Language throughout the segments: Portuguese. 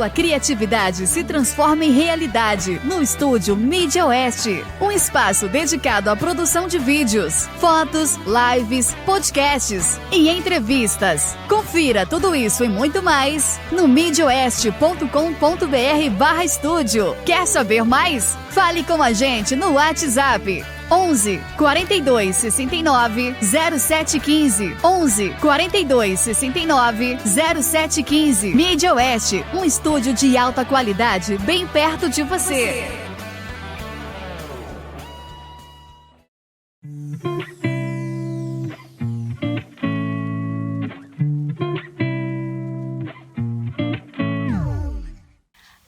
sua criatividade se transforma em realidade no estúdio Mídia Oeste. Um espaço dedicado à produção de vídeos, fotos, lives, podcasts e entrevistas. Confira tudo isso e muito mais no midioeste.com.br/estúdio. Quer saber mais? Fale com a gente no WhatsApp 11 42 69 0715. 11 42 69 0715. Mídia Oeste, um estúdio de alta qualidade bem perto de você.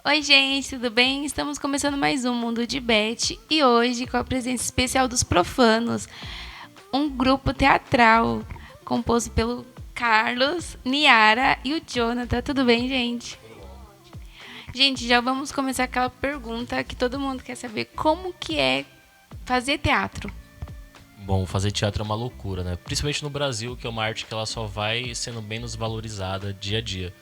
Oi gente, tudo bem? Estamos começando mais um Mundo de Beth e hoje com a presença especial dos Profanos, um grupo teatral composto pelo Carlos, Niara e o Jonathan. Tudo bem, gente? Gente, já vamos começar aquela pergunta que todo mundo quer saber. Como que é fazer teatro? Bom, fazer teatro é uma loucura, né? Principalmente no Brasil, que é uma arte que ela só vai sendo menos valorizada dia a dia.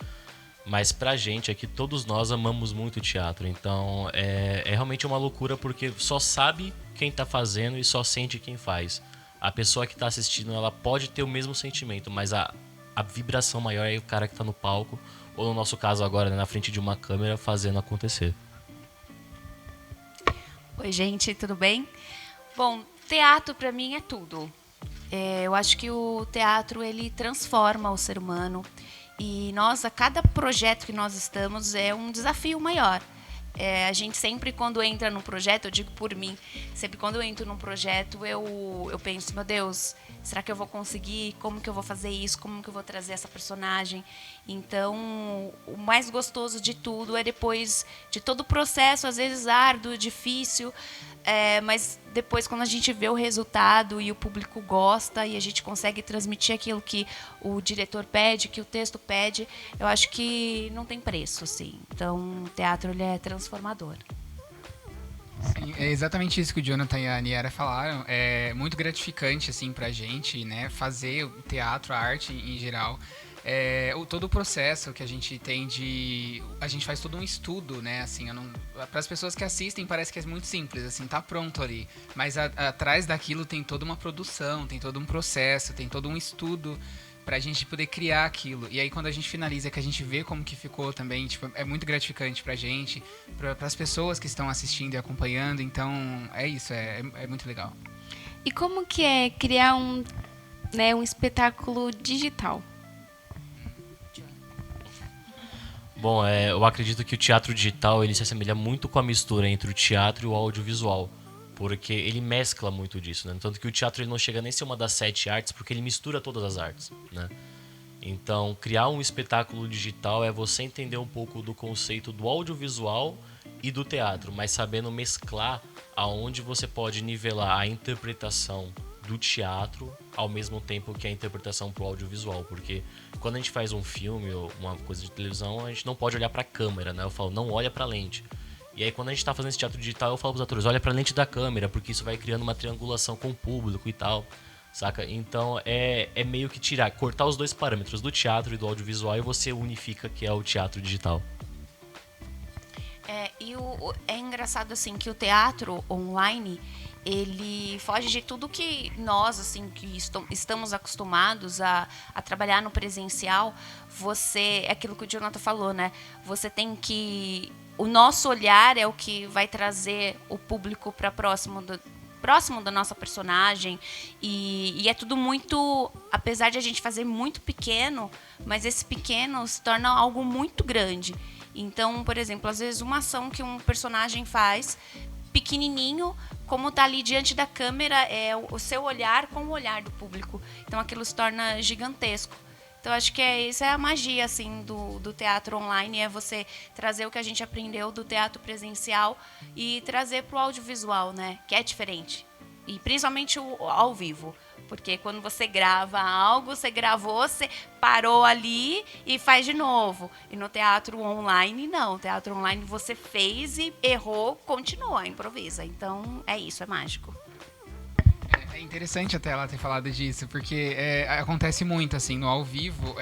Mas pra gente aqui, todos nós amamos muito teatro, então é realmente uma loucura porque só sabe quem tá fazendo e só sente quem faz. A pessoa que tá assistindo, ela pode ter o mesmo sentimento, mas a vibração maior é o cara que tá no palco, ou no nosso caso agora, né, na frente de uma câmera, fazendo acontecer. Oi gente, tudo bem? Bom, teatro pra mim é tudo. Eu acho que o teatro ele transforma o ser humano. E nós, a cada projeto que nós estamos, é um desafio maior. A gente sempre, quando entra num projeto, eu digo por mim, sempre quando eu entro num projeto, eu penso, meu Deus, será que eu vou conseguir? Como que eu vou fazer isso? Como que eu vou trazer essa personagem? Então, o mais gostoso de tudo é depois de todo o processo, às vezes árduo, difícil, mas depois quando a gente vê o resultado e o público gosta e a gente consegue transmitir aquilo que o diretor pede, que o texto pede, eu acho que não tem preço, assim. Então, o teatro ele é transformador. Sim, é exatamente isso que o Jonathan e a Niara falaram. É muito gratificante assim, pra gente, né, fazer o teatro, a arte em geral. Todo o processo que a gente tem a gente faz todo um estudo, né, assim, para as pessoas que assistem parece que é muito simples, assim, tá pronto ali, mas atrás daquilo tem toda uma produção, tem todo um processo, tem todo um estudo pra gente poder criar aquilo. E aí quando a gente finaliza, que a gente vê como que ficou também, tipo, é muito gratificante pra gente, pras pessoas que estão assistindo e acompanhando, então é isso, é muito legal. E como que é criar um espetáculo digital? Bom, eu acredito que o teatro digital ele se assemelha muito com a mistura entre o teatro e o audiovisual, porque ele mescla muito disso, né? Tanto que o teatro ele não chega nem a ser uma das 7 artes, porque ele mistura todas as artes, né? Então, criar um espetáculo digital é você entender um pouco do conceito do audiovisual e do teatro, mas sabendo mesclar aonde você pode nivelar a interpretação do teatro ao mesmo tempo que a interpretação pro audiovisual, porque quando a gente faz um filme ou uma coisa de televisão, a gente não pode olhar pra câmera, né? Eu falo, não olha pra lente. E aí quando a gente tá fazendo esse teatro digital, eu falo pros atores, olha pra lente da câmera, porque isso vai criando uma triangulação com o público e tal, saca? Então é meio que cortar os dois parâmetros do teatro e do audiovisual e você unifica que é o teatro digital. É engraçado assim que o teatro online ele foge de tudo que nós assim que estamos acostumados a trabalhar no presencial. É aquilo que o Jonathan falou, né? Você tem que o nosso olhar é o que vai trazer o público para próximo da nossa personagem e é tudo muito, apesar de a gente fazer muito pequeno, mas esse pequeno se torna algo muito grande. Então, por exemplo, às vezes uma ação que um personagem faz pequenininho, como tá ali diante da câmera, é o seu olhar com o olhar do público. Então aquilo se torna gigantesco. Então acho que isso é a magia assim do teatro online, é você trazer o que a gente aprendeu do teatro presencial e trazer para o audiovisual, né? Que é diferente. E principalmente ao vivo. Porque quando você grava algo, você gravou, você parou ali e faz de novo. E no teatro online, não. No teatro online você fez e errou, continua, improvisa. Então é isso, é mágico. É interessante até ela ter falado disso, porque acontece muito, assim, no ao vivo,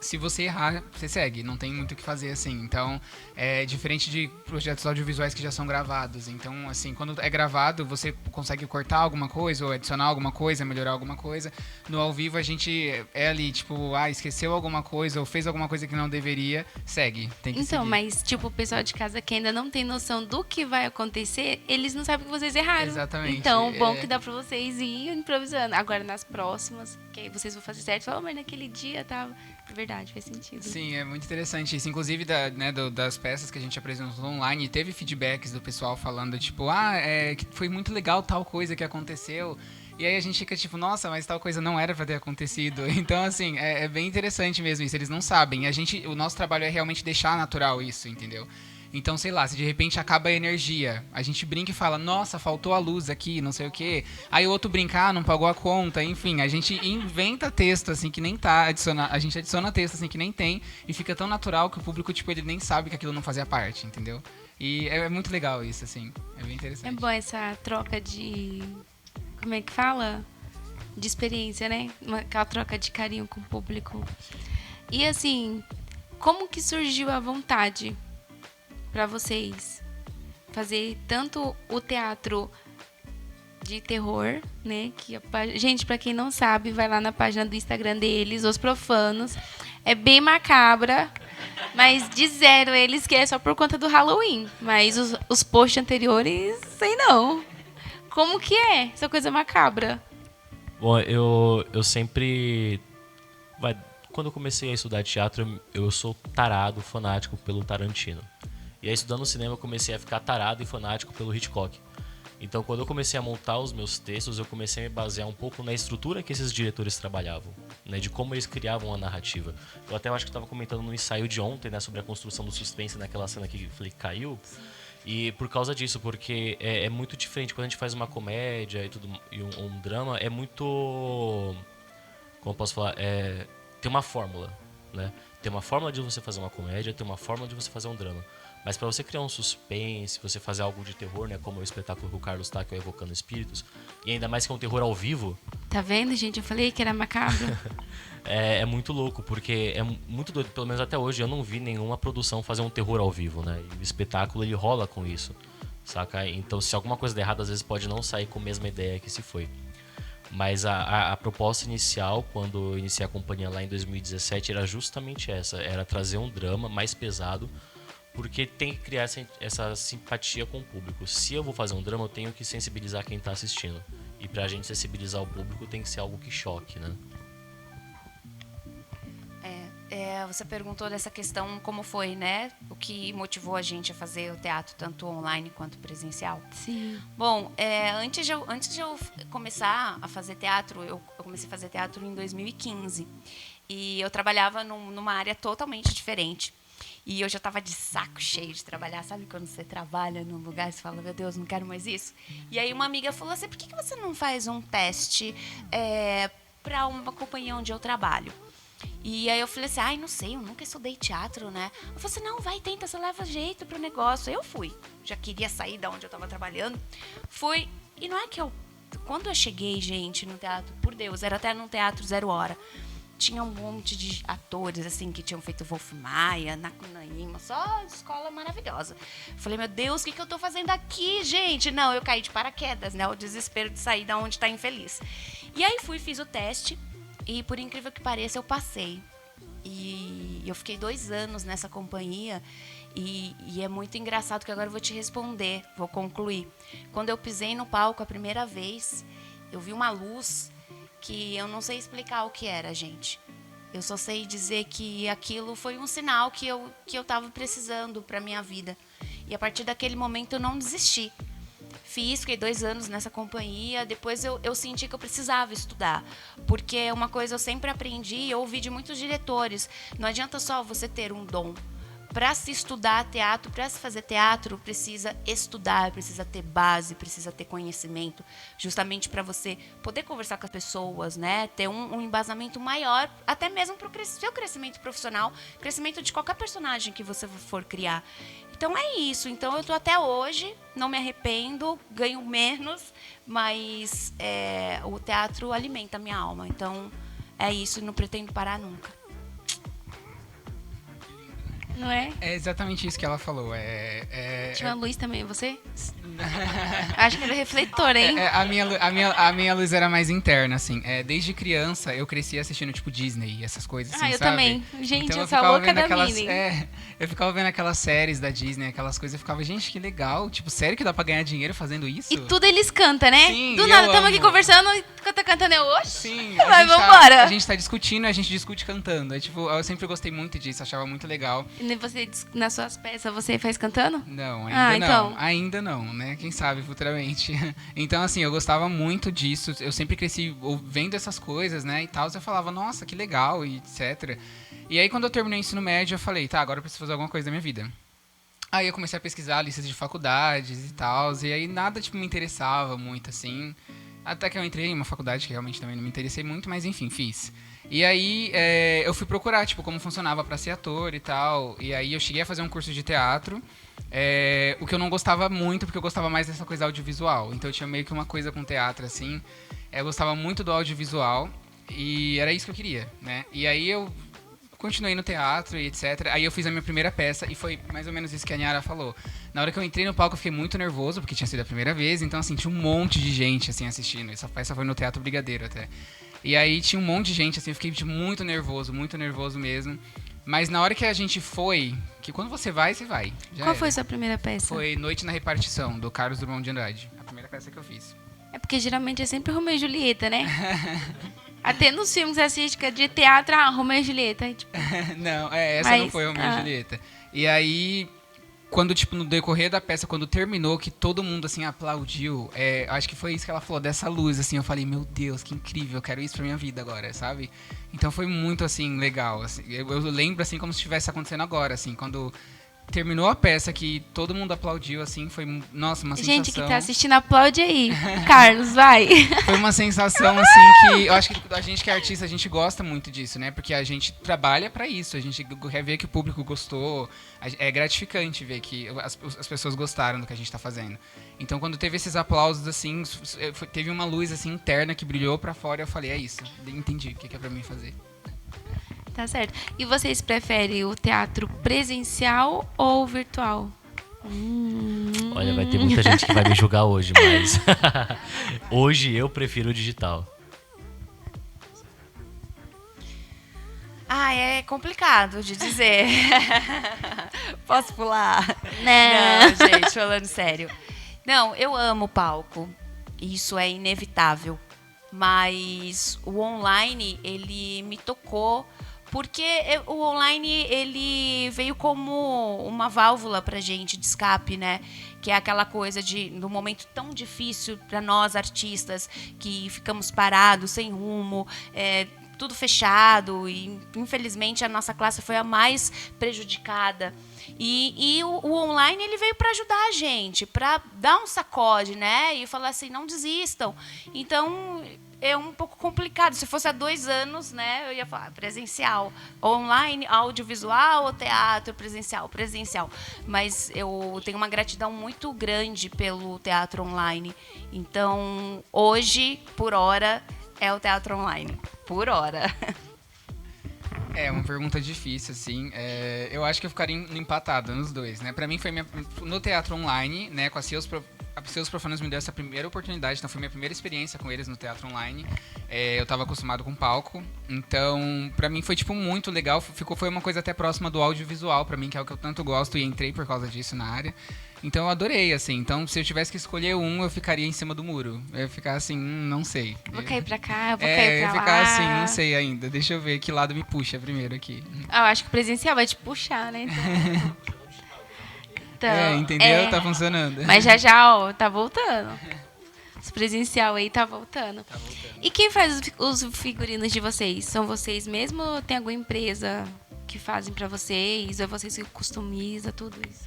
se você errar, você segue, não tem muito o que fazer, assim. Então, é diferente de projetos audiovisuais que já são gravados. Então, assim, quando é gravado, você consegue cortar alguma coisa, ou adicionar alguma coisa, melhorar alguma coisa. No ao vivo, a gente é ali, tipo, esqueceu alguma coisa, ou fez alguma coisa que não deveria, segue, tem que Então, seguir. mas, tipo, o pessoal de casa que ainda não tem noção do que vai acontecer, eles não sabem que vocês erraram. Exatamente. Então, bom que dá pra vocês ir improvisando. Agora, nas próximas, que aí vocês vão fazer certo, mas naquele dia tava... É verdade, faz sentido. Sim, é muito interessante isso. Inclusive, das peças que a gente apresentou online, teve feedbacks do pessoal falando, tipo, que foi muito legal tal coisa que aconteceu. E aí a gente fica tipo, nossa, mas tal coisa não era pra ter acontecido. Então, assim, é bem interessante mesmo isso. Eles não sabem. O nosso trabalho é realmente deixar natural isso, entendeu? Então, sei lá, se de repente acaba a energia, a gente brinca e fala, nossa, faltou a luz aqui, não sei o quê. Aí o outro brinca, não pagou a conta, enfim, a gente inventa texto, assim, que nem tá, a gente adiciona texto, assim, que nem tem, e fica tão natural que o público, tipo, ele nem sabe que aquilo não fazia parte, entendeu? E é muito legal isso, assim, é bem interessante. É bom essa troca de... Como é que fala? De experiência, né? Aquela troca de carinho com o público. E, assim, como que surgiu a vontade para vocês fazer tanto o teatro de terror, né? Gente, para quem não sabe, vai lá na página do Instagram deles, Os Profanos. É bem macabra, mas disseram eles que é só por conta do Halloween. Mas os posts anteriores, sei não. Como que é essa coisa macabra? Bom, eu sempre... Quando eu comecei a estudar teatro, eu sou tarado, fanático pelo Tarantino. E aí, estudando cinema, eu comecei a ficar tarado e fanático pelo Hitchcock. Então, quando eu comecei a montar os meus textos, eu comecei a me basear um pouco na estrutura que esses diretores trabalhavam, né, de como eles criavam a narrativa. Eu até acho que estava comentando no ensaio de ontem, né, sobre a construção do suspense naquela cena que eu falei que caiu. E por causa disso, porque é muito diferente quando a gente faz uma comédia e um drama, é muito... Como eu posso falar? Tem uma fórmula, né? Tem uma fórmula de você fazer uma comédia, tem uma fórmula de você fazer um drama. Mas para você criar um suspense, você fazer algo de terror, né, como o espetáculo que o Carlos tá, que é o Evocando Espíritos, e ainda mais que é um terror ao vivo... Tá vendo, gente? Eu falei que era macabro. é muito louco, porque é muito doido. Pelo menos até hoje eu não vi nenhuma produção fazer um terror ao vivo, né? E o espetáculo, ele rola com isso, saca? Então, se alguma coisa der errado, às vezes pode não sair com a mesma ideia que se foi. Mas a proposta inicial, quando eu iniciei a companhia lá em 2017, era justamente essa. Era trazer um drama mais pesado, porque tem que criar essa simpatia com o público. Se eu vou fazer um drama, eu tenho que sensibilizar quem está assistindo. E pra gente sensibilizar o público, tem que ser algo que choque, né? Você perguntou dessa questão, como foi, né? O que motivou a gente a fazer o teatro, tanto online quanto presencial? Sim. Bom, antes de eu começar a fazer teatro, eu comecei a fazer teatro em 2015. E eu trabalhava numa área totalmente diferente. E eu já estava de saco cheio de trabalhar. Sabe quando você trabalha num lugar e você fala, meu Deus, não quero mais isso? E aí uma amiga falou assim, por que você não faz um teste para uma companhia onde eu trabalho? E aí eu falei assim, não sei, eu nunca estudei teatro, né? Eu falei assim, não, vai, tenta, você leva jeito pro negócio. Eu fui, já queria sair da onde eu estava trabalhando. Fui, e não é que quando eu cheguei, gente, no teatro, por Deus, era até num teatro 0 hora, tinha um monte de atores, assim, que tinham feito Wolf Maia, Nakunaíma, só escola maravilhosa. Falei, meu Deus, o que eu tô fazendo aqui, gente? Não, eu caí de paraquedas, né? O desespero de sair da onde tá infeliz. E aí fiz o teste, e por incrível que pareça, eu passei. E eu fiquei 2 anos nessa companhia, e é muito engraçado que agora eu vou te responder, vou concluir. Quando eu pisei no palco a primeira vez, eu vi uma luz que eu não sei explicar o que era, gente. Eu só sei dizer que aquilo foi um sinal que eu estava precisando para minha vida. E a partir daquele momento eu não desisti. Fiquei 2 anos nessa companhia. Depois eu senti que eu precisava estudar. Porque uma coisa eu sempre aprendi e ouvi de muitos diretores. Não adianta só você ter um dom. Para se estudar teatro, para se fazer teatro, precisa estudar, precisa ter base, precisa ter conhecimento, justamente para você poder conversar com as pessoas, né? Ter um embasamento maior, até mesmo para o seu crescimento profissional, crescimento de qualquer personagem que você for criar. Então é isso. Então eu tô até hoje, não me arrependo, ganho menos, mas o teatro alimenta a minha alma. Então é isso, não pretendo parar nunca. não é? É exatamente isso que ela falou. Tinha uma luz também, você? Acho que era refletor, hein? A minha luz era mais interna, assim. Desde criança, eu cresci assistindo, tipo, Disney, essas coisas, assim, Eu sabe? também. Gente, Então, eu sou a louca da Minnie. Eu ficava vendo aquelas séries da Disney, aquelas coisas, eu ficava, gente, que legal. Tipo, sério que dá pra ganhar dinheiro fazendo isso? E tudo eles cantam, né? Sim, Do nada, eu estamos aqui amo. conversando e tá cantando eu hoje. Sim, Mas vambora. a gente tá discutindo, a gente discute cantando. Tipo, eu sempre gostei muito disso, achava muito legal. E você, nas suas peças, você faz cantando? Não, Ah, ainda então. não. Ainda não, né? Quem sabe futuramente. Então, assim, eu gostava muito disso. Eu sempre cresci vendo essas coisas, né? E tal. Eu falava, nossa, que legal, e etc. E aí, quando eu terminei o ensino médio, eu falei, tá, agora eu preciso fazer alguma coisa da minha vida. Aí eu comecei a pesquisar listas de faculdades e tal. E aí nada, tipo, me interessava muito, assim. Até que eu entrei em uma faculdade que realmente também não me interessei muito, mas enfim, fiz. E aí eu fui procurar, tipo, como funcionava pra ser ator e tal. E aí eu cheguei a fazer um curso de teatro. O que eu não gostava muito, porque eu gostava mais dessa coisa audiovisual. Então eu tinha meio que uma coisa com teatro, assim. Eu gostava muito do audiovisual. E era isso que eu queria, né? E aí eu continuei no teatro e etc. Aí eu fiz a minha primeira peça e foi mais ou menos isso que a Niara falou. Na hora que eu entrei no palco eu fiquei muito nervoso, porque tinha sido a primeira vez. Então, assim, tinha um monte de gente, assim, assistindo. Essa peça foi no Teatro Brigadeiro até. E aí tinha um monte de gente, assim, eu fiquei muito nervoso mesmo. Mas na hora que a gente foi, que quando você vai, você vai. Qual foi a sua primeira peça? Foi Noite na Repartição, do Carlos Drummond de Andrade. A primeira peça que eu fiz. É porque geralmente é sempre Romeu e Julieta, né? Até nos filmes que você assiste que é de teatro, Romeu e Julieta. Tipo... Não, essa não foi Romeu e Julieta. E aí, quando, tipo, no decorrer da peça, quando terminou, que todo mundo, assim, aplaudiu, acho que foi isso que ela falou, dessa luz, assim, eu falei, meu Deus, que incrível, eu quero isso pra minha vida agora, sabe? Então foi muito, assim, legal, assim, eu lembro, assim, como se estivesse acontecendo agora, assim, quando terminou a peça, que todo mundo aplaudiu, assim, foi, nossa, uma sensação... Gente que tá assistindo, aplaude aí. Carlos, vai. Foi uma sensação, assim, que eu acho que a gente que é artista, a gente gosta muito disso, né? Porque a gente trabalha pra isso, a gente quer ver que o público gostou, é gratificante ver que as pessoas gostaram do que a gente tá fazendo. Então, quando teve esses aplausos, assim, teve uma luz, assim, interna que brilhou pra fora e eu falei, é isso, entendi o que é pra mim fazer. Tá certo. E vocês preferem o teatro presencial ou virtual? Olha, vai ter muita gente que vai me julgar hoje, mas hoje eu prefiro o digital. É complicado de dizer. Posso pular? Não. Gente, falando sério. Não, eu amo o palco. Isso é inevitável. Mas o online, ele me tocou porque o online, ele veio como uma válvula pra gente de escape, né? Que é aquela coisa no momento tão difícil para nós artistas, que ficamos parados, sem rumo, tudo fechado, e infelizmente a nossa classe foi a mais prejudicada. E o online, ele veio para ajudar a gente, para dar um sacode, né? E falar assim, não desistam. Então, é um pouco complicado. Se fosse há 2 anos, né, eu ia falar presencial, online, audiovisual ou teatro, presencial. Mas eu tenho uma gratidão muito grande pelo teatro online. Então, hoje, por hora, é o teatro online. Por hora. É uma pergunta difícil, assim. Eu acho que eu ficaria empatado nos dois, né? Pra mim, foi no teatro online, né, com a Seus Profanos me deu essa primeira oportunidade, então foi minha primeira experiência com eles no teatro online. Eu tava acostumado com palco, então pra mim foi tipo muito legal, foi uma coisa até próxima do audiovisual pra mim, que é o que eu tanto gosto e entrei por causa disso na área. Então eu adorei, assim. Então se eu tivesse que escolher um, eu ficaria em cima do muro. Eu ia ficar assim, não sei. Vou cair pra cá, vou cair pra lá. Eu ia ficar assim, não sei ainda. Deixa eu ver que lado me puxa primeiro aqui. Eu acho que o presencial vai te puxar, né? Então, entendeu? Tá funcionando. Mas já, ó, tá voltando. Os presencial aí tá voltando. E quem faz os figurinos de vocês? São vocês mesmo ou tem alguma empresa que fazem pra vocês? Ou vocês que customizam tudo isso?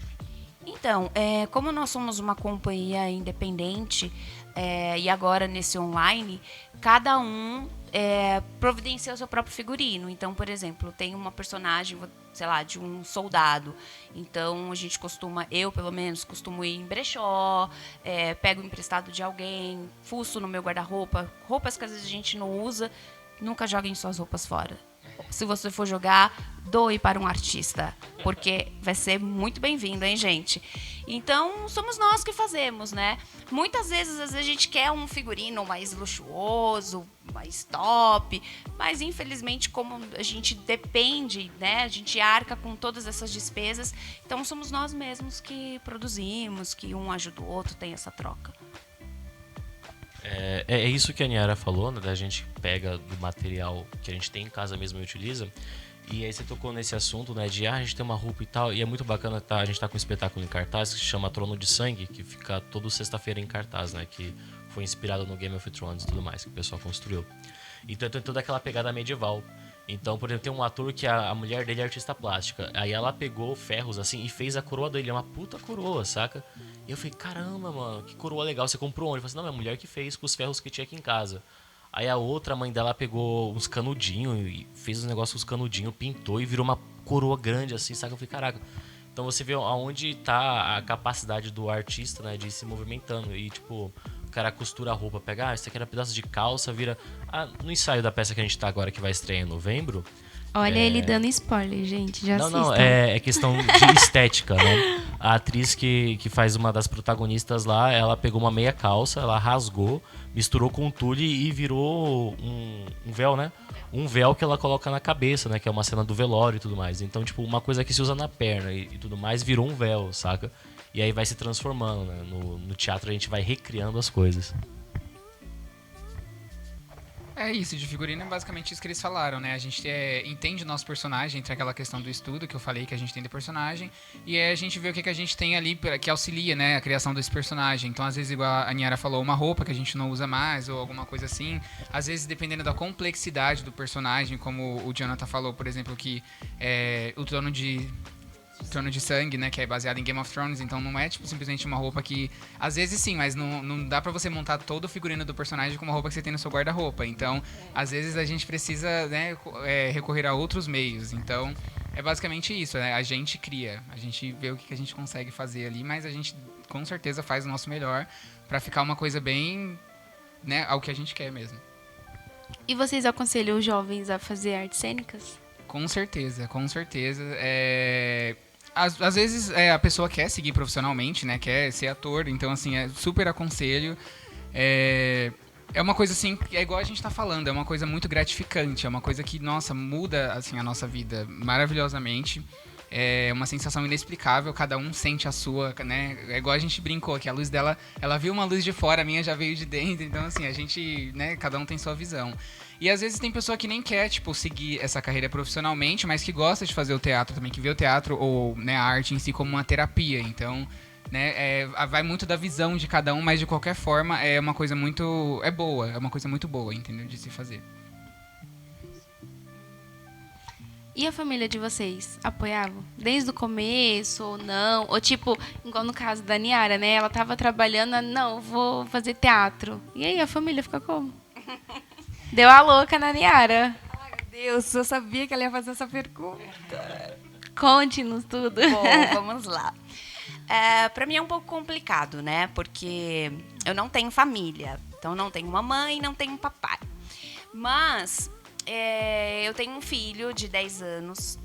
Então, como nós somos uma companhia independente, e agora nesse online, cada um providencia o seu próprio figurino. Então, por exemplo, tem uma personagem, sei lá, de um soldado. Então, a gente eu pelo menos, costumo ir em brechó, pego emprestado de alguém, fuço no meu guarda-roupa, roupas que às vezes a gente não usa, nunca joguem suas roupas fora. se você for jogar, doe para um artista, porque vai ser muito bem-vindo, hein, gente? Então, somos nós que fazemos, né? Muitas vezes, às vezes, a gente quer um figurino mais luxuoso, mais top, mas, infelizmente, como a gente depende, né? A gente arca com todas essas despesas, então somos nós mesmos que produzimos, que um ajuda o outro, tem essa troca. É isso que a Niara falou, né? A gente pega do material que a gente tem em casa mesmo e utiliza. E aí você tocou nesse assunto, né? De a gente tem uma roupa e tal. E é muito bacana, a gente tá com um espetáculo em cartaz que se chama Trono de Sangue, que fica toda sexta-feira em cartaz, né? Que foi inspirado no Game of Thrones e tudo mais, que o pessoal construiu. Então tem toda aquela pegada medieval. Então, por exemplo, tem um ator que a mulher dele é artista plástica. Aí ela pegou ferros assim e fez a coroa dele. É uma puta coroa, saca? E eu falei, caramba, mano, que coroa legal. Você comprou onde? Ele falou assim, não, é a mulher que fez com os ferros que tinha aqui em casa. Aí a outra, a mãe dela, pegou uns canudinhos e fez um negócio com os canudinhos, pintou e virou uma coroa grande assim, saca? Eu falei, caraca. Então você vê aonde tá a capacidade do artista, né, de ir se movimentando. E tipo, o cara costura a roupa, pega, isso aqui era um pedaço de calça, vira... no ensaio da peça que a gente tá agora, que vai estrear em novembro... Olha ele dando spoiler, gente, já assistam. Não, é questão de estética, né? A atriz que faz uma das protagonistas lá, ela pegou uma meia calça, ela rasgou, misturou com tule e virou um véu, né? Um véu que ela coloca na cabeça, né? Que é uma cena do velório e tudo mais. Então, tipo, uma coisa que se usa na perna e tudo mais virou um véu, saca? E aí vai se transformando, né? No teatro a gente vai recriando as coisas. É isso, de figurino é basicamente isso que eles falaram, né? A gente entende o nosso personagem, entre aquela questão do estudo que eu falei que a gente tem do personagem, e a gente vê o que a gente tem ali que auxilia, né, a criação desse personagem. Então, às vezes, igual a Niara falou, uma roupa que a gente não usa mais, ou alguma coisa assim. Às vezes, dependendo da complexidade do personagem, como o Jonathan falou, por exemplo, que o Trono de Sangue, né, que é baseado em Game of Thrones, então não é tipo simplesmente uma roupa que, às vezes sim, mas não dá pra você montar todo o figurino do personagem com uma roupa que você tem no seu guarda-roupa. Então, às vezes a gente precisa, né, recorrer a outros meios. Então, é basicamente isso, né? A gente cria, a gente vê o que a gente consegue fazer ali, mas a gente com certeza faz o nosso melhor pra ficar uma coisa bem, né, ao que a gente quer mesmo. E vocês aconselham os jovens a fazer artes cênicas? Com certeza, com certeza. Às vezes a pessoa quer seguir profissionalmente, né? Quer ser ator, então assim, super aconselho. É uma coisa assim, é igual a gente tá falando, é uma coisa muito gratificante, é uma coisa que, nossa, muda assim, a nossa vida maravilhosamente. É uma sensação inexplicável, cada um sente a sua, né? É igual a gente brincou, que a luz dela, ela viu uma luz de fora, a minha já veio de dentro, então assim, a gente, né, cada um tem sua visão. E às vezes tem pessoa que nem quer, tipo, seguir essa carreira profissionalmente, mas que gosta de fazer o teatro também, que vê o teatro ou, né, a arte em si como uma terapia. Então, né, vai muito da visão de cada um, mas de qualquer forma é uma coisa muito... é uma coisa muito boa, entendeu? De se fazer. E a família de vocês apoiavam? Desde o começo ou não? Ou tipo, igual no caso da Niara, né? Ela tava trabalhando, não, vou fazer teatro. E aí, a família fica como? Deu a louca na Niara. Ai, meu Deus, eu sabia que ela ia fazer essa pergunta. Conte-nos tudo. Bom, vamos lá. Para mim é um pouco complicado, né? Porque eu não tenho família. Então, não tenho uma mãe, não tenho um papai. Mas eu tenho um filho de 10 anos.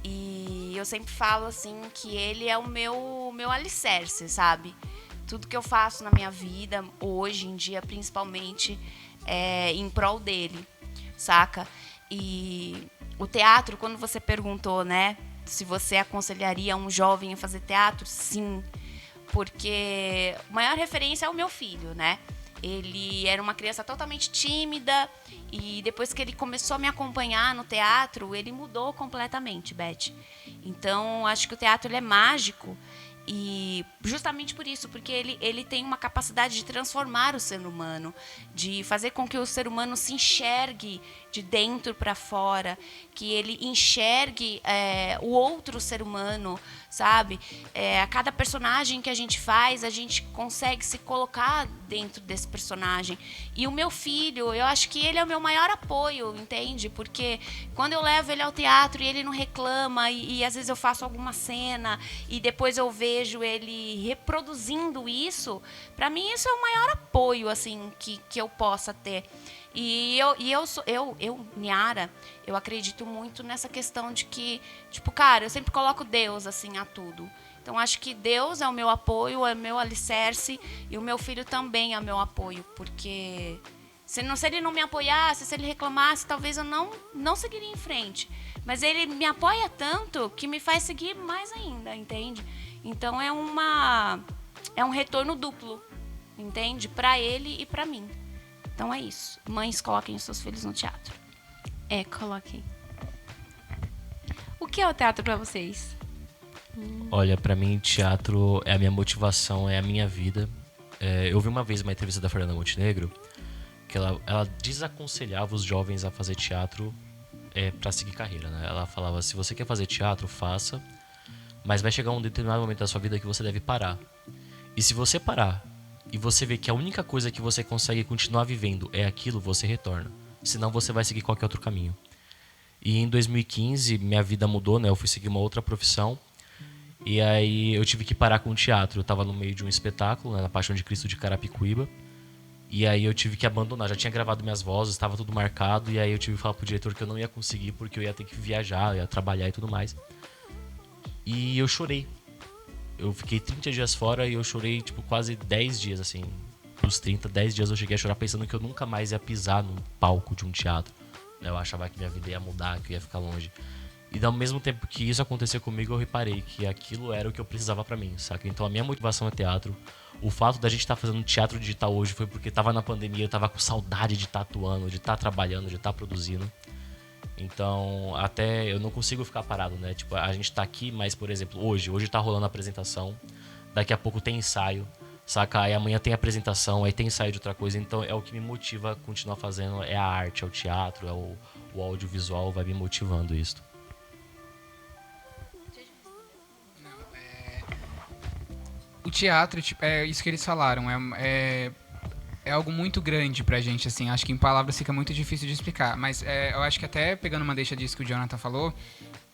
E eu sempre falo, assim, que ele é o meu alicerce, sabe? Tudo que eu faço na minha vida, hoje em dia, principalmente... em prol dele, saca? E o teatro, quando você perguntou, né, se você aconselharia um jovem a fazer teatro, sim, porque a maior referência é o meu filho, né? Ele era uma criança totalmente tímida e depois que ele começou a me acompanhar no teatro, ele mudou completamente, Beth. Então, acho que o teatro ele é mágico. E justamente por isso, porque ele tem uma capacidade de transformar o ser humano, de fazer com que o ser humano se enxergue de dentro para fora, que ele enxergue o outro ser humano, sabe? A cada personagem que a gente faz, a gente consegue se colocar dentro desse personagem. E o meu filho, eu acho que ele é o meu maior apoio, entende? Porque quando eu levo ele ao teatro e ele não reclama, e às vezes eu faço alguma cena e depois eu vejo ele reproduzindo isso, para mim isso é o maior apoio assim que eu possa ter. E Niara, eu acredito muito nessa questão de que, tipo, cara, eu sempre coloco Deus, assim, a tudo. Então, acho que Deus é o meu apoio, é o meu alicerce, e o meu filho também é o meu apoio, porque se ele não me apoiasse, se ele reclamasse, talvez eu não seguiria em frente. Mas ele me apoia tanto que me faz seguir mais ainda, entende? Então, é um retorno duplo, entende? Para ele e para mim. Então é isso. Mães, coloquem os seus filhos no teatro. Coloquem. O que é o teatro para vocês? Olha, pra mim, teatro é a minha motivação, é a minha vida. Eu vi uma vez uma entrevista da Fernanda Montenegro que ela desaconselhava os jovens a fazer teatro pra seguir carreira, né? Ela falava, se você quer fazer teatro, faça, mas vai chegar um determinado momento da sua vida que você deve parar. E se você parar e você vê que a única coisa que você consegue continuar vivendo é aquilo, você retorna. Senão você vai seguir qualquer outro caminho. E em 2015, minha vida mudou, né? Eu fui seguir uma outra profissão. E aí eu tive que parar com o teatro. Eu estava no meio de um espetáculo, né, na Paixão de Cristo de Carapicuíba. E aí eu tive que abandonar. Já tinha gravado minhas vozes, estava tudo marcado. E aí eu tive que falar pro diretor que eu não ia conseguir porque eu ia ter que viajar, ia trabalhar e tudo mais. E eu chorei. Eu fiquei 30 dias fora e eu chorei, tipo, quase 10 dias, assim. Dos 30, 10 dias eu cheguei a chorar pensando que eu nunca mais ia pisar num palco de um teatro. Eu achava que minha vida ia mudar, que eu ia ficar longe. E ao mesmo tempo que isso aconteceu comigo, eu reparei que aquilo era o que eu precisava pra mim, saca? Então a minha motivação é teatro. O fato da gente estar fazendo teatro digital hoje foi porque tava na pandemia, eu tava com saudade de estar atuando, de estar trabalhando, de estar produzindo. Então, até eu não consigo ficar parado, né? Tipo, a gente tá aqui, mas, por exemplo, hoje tá rolando a apresentação, daqui a pouco tem ensaio, saca? Aí amanhã tem apresentação, aí tem ensaio de outra coisa. Então, é o que me motiva a continuar fazendo, é a arte, é o teatro, é o audiovisual, vai me motivando isso. O teatro, tipo, é isso que eles falaram, é algo muito grande pra gente, assim, acho que em palavras fica muito difícil de explicar, mas eu acho que até pegando uma deixa disso que o Jonathan falou,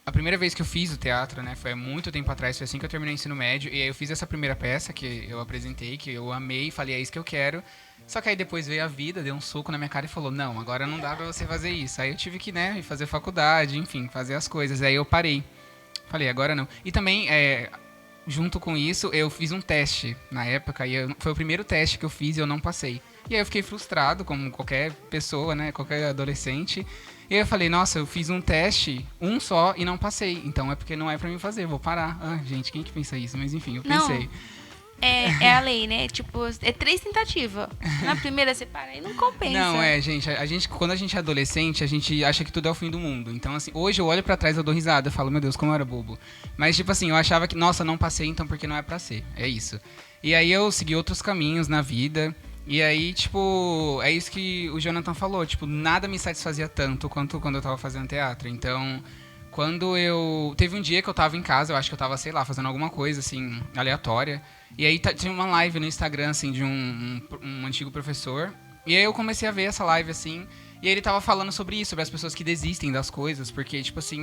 a primeira vez que eu fiz o teatro, né, foi há muito tempo atrás, foi assim que eu terminei o ensino médio, e aí eu fiz essa primeira peça que eu apresentei, que eu amei, falei, é isso que eu quero, só que aí depois veio a vida, deu um soco na minha cara e falou, não, agora não dá pra você fazer isso, aí eu tive que, né, fazer faculdade, enfim, fazer as coisas, aí eu parei, falei, agora não, e também, junto com isso, eu fiz um teste na época, e foi o primeiro teste que eu fiz e eu não passei. E aí eu fiquei frustrado, como qualquer pessoa, né, qualquer adolescente. E aí eu falei, nossa, eu fiz um teste, um só, e não passei. Então é porque não é pra mim fazer, vou parar. Ah, gente, quem que pensa isso? Mas enfim, eu pensei. É a lei, né? Tipo, é 3 tentativas. Na primeira você para e não compensa. Não, gente, quando a gente é adolescente, a gente acha que tudo é o fim do mundo. Então, assim, hoje eu olho pra trás, eu dou risada, eu falo, meu Deus, como eu era bobo. Mas, tipo assim, eu achava que, nossa, não passei, então porque não é pra ser. É isso. E aí eu segui outros caminhos na vida. E aí, tipo, é isso que o Jonathan falou. Tipo, nada me satisfazia tanto quanto quando eu tava fazendo teatro. Então, quando eu... Teve um dia que eu tava em casa, eu acho que eu tava, sei lá, fazendo alguma coisa, assim, aleatória. E aí tinha uma live no Instagram, assim, de um antigo professor. E aí eu comecei a ver essa live, assim, e aí ele tava falando sobre isso, sobre as pessoas que desistem das coisas, porque, tipo assim,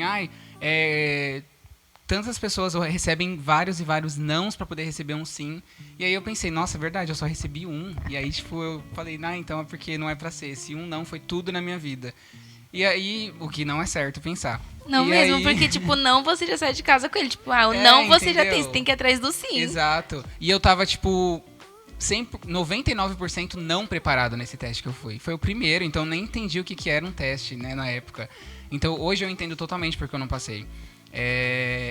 tantas pessoas recebem vários e vários nãos pra poder receber um sim. E aí eu pensei, nossa, é verdade, eu só recebi um. E aí, tipo, eu falei, então é porque não é pra ser. Esse um não foi tudo na minha vida. E aí, o que não é certo pensar. Não e mesmo, aí... porque, tipo, não você já sai de casa com ele. Tipo, o não você já tem, você tem que ir atrás do sim. Exato. E eu tava, tipo, 99% não preparado nesse teste que eu fui. Foi o primeiro, então nem entendi o que era um teste, né, na época. Então, hoje eu entendo totalmente porque eu não passei.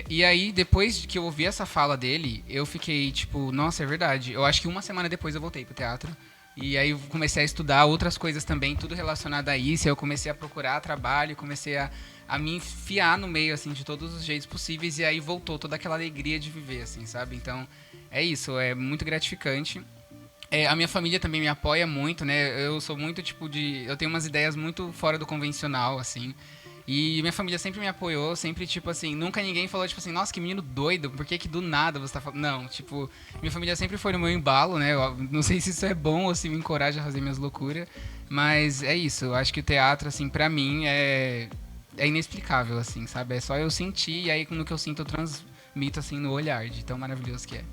E aí, depois que eu ouvi essa fala dele, eu fiquei, tipo, nossa, é verdade. Eu acho que uma semana depois eu voltei pro teatro. E aí eu comecei a estudar outras coisas também, tudo relacionado a isso. Aí eu comecei a procurar trabalho, comecei a me enfiar no meio, assim, de todos os jeitos possíveis. E aí voltou toda aquela alegria de viver, assim, sabe? Então, é isso, é muito gratificante. A minha família também me apoia muito, né? Eu sou muito, tipo, eu tenho umas ideias muito fora do convencional, assim. E minha família sempre me apoiou, sempre, tipo assim, nunca ninguém falou, tipo assim, nossa, que menino doido, por que do nada você tá falando? Não, tipo, minha família sempre foi no meu embalo, né? Eu não sei se isso é bom ou se me encoraja a fazer minhas loucuras, mas é isso, eu acho que o teatro, assim, pra mim é inexplicável, assim, sabe? É só eu sentir e aí no que eu sinto eu transmito, assim, no olhar, de tão maravilhoso que é.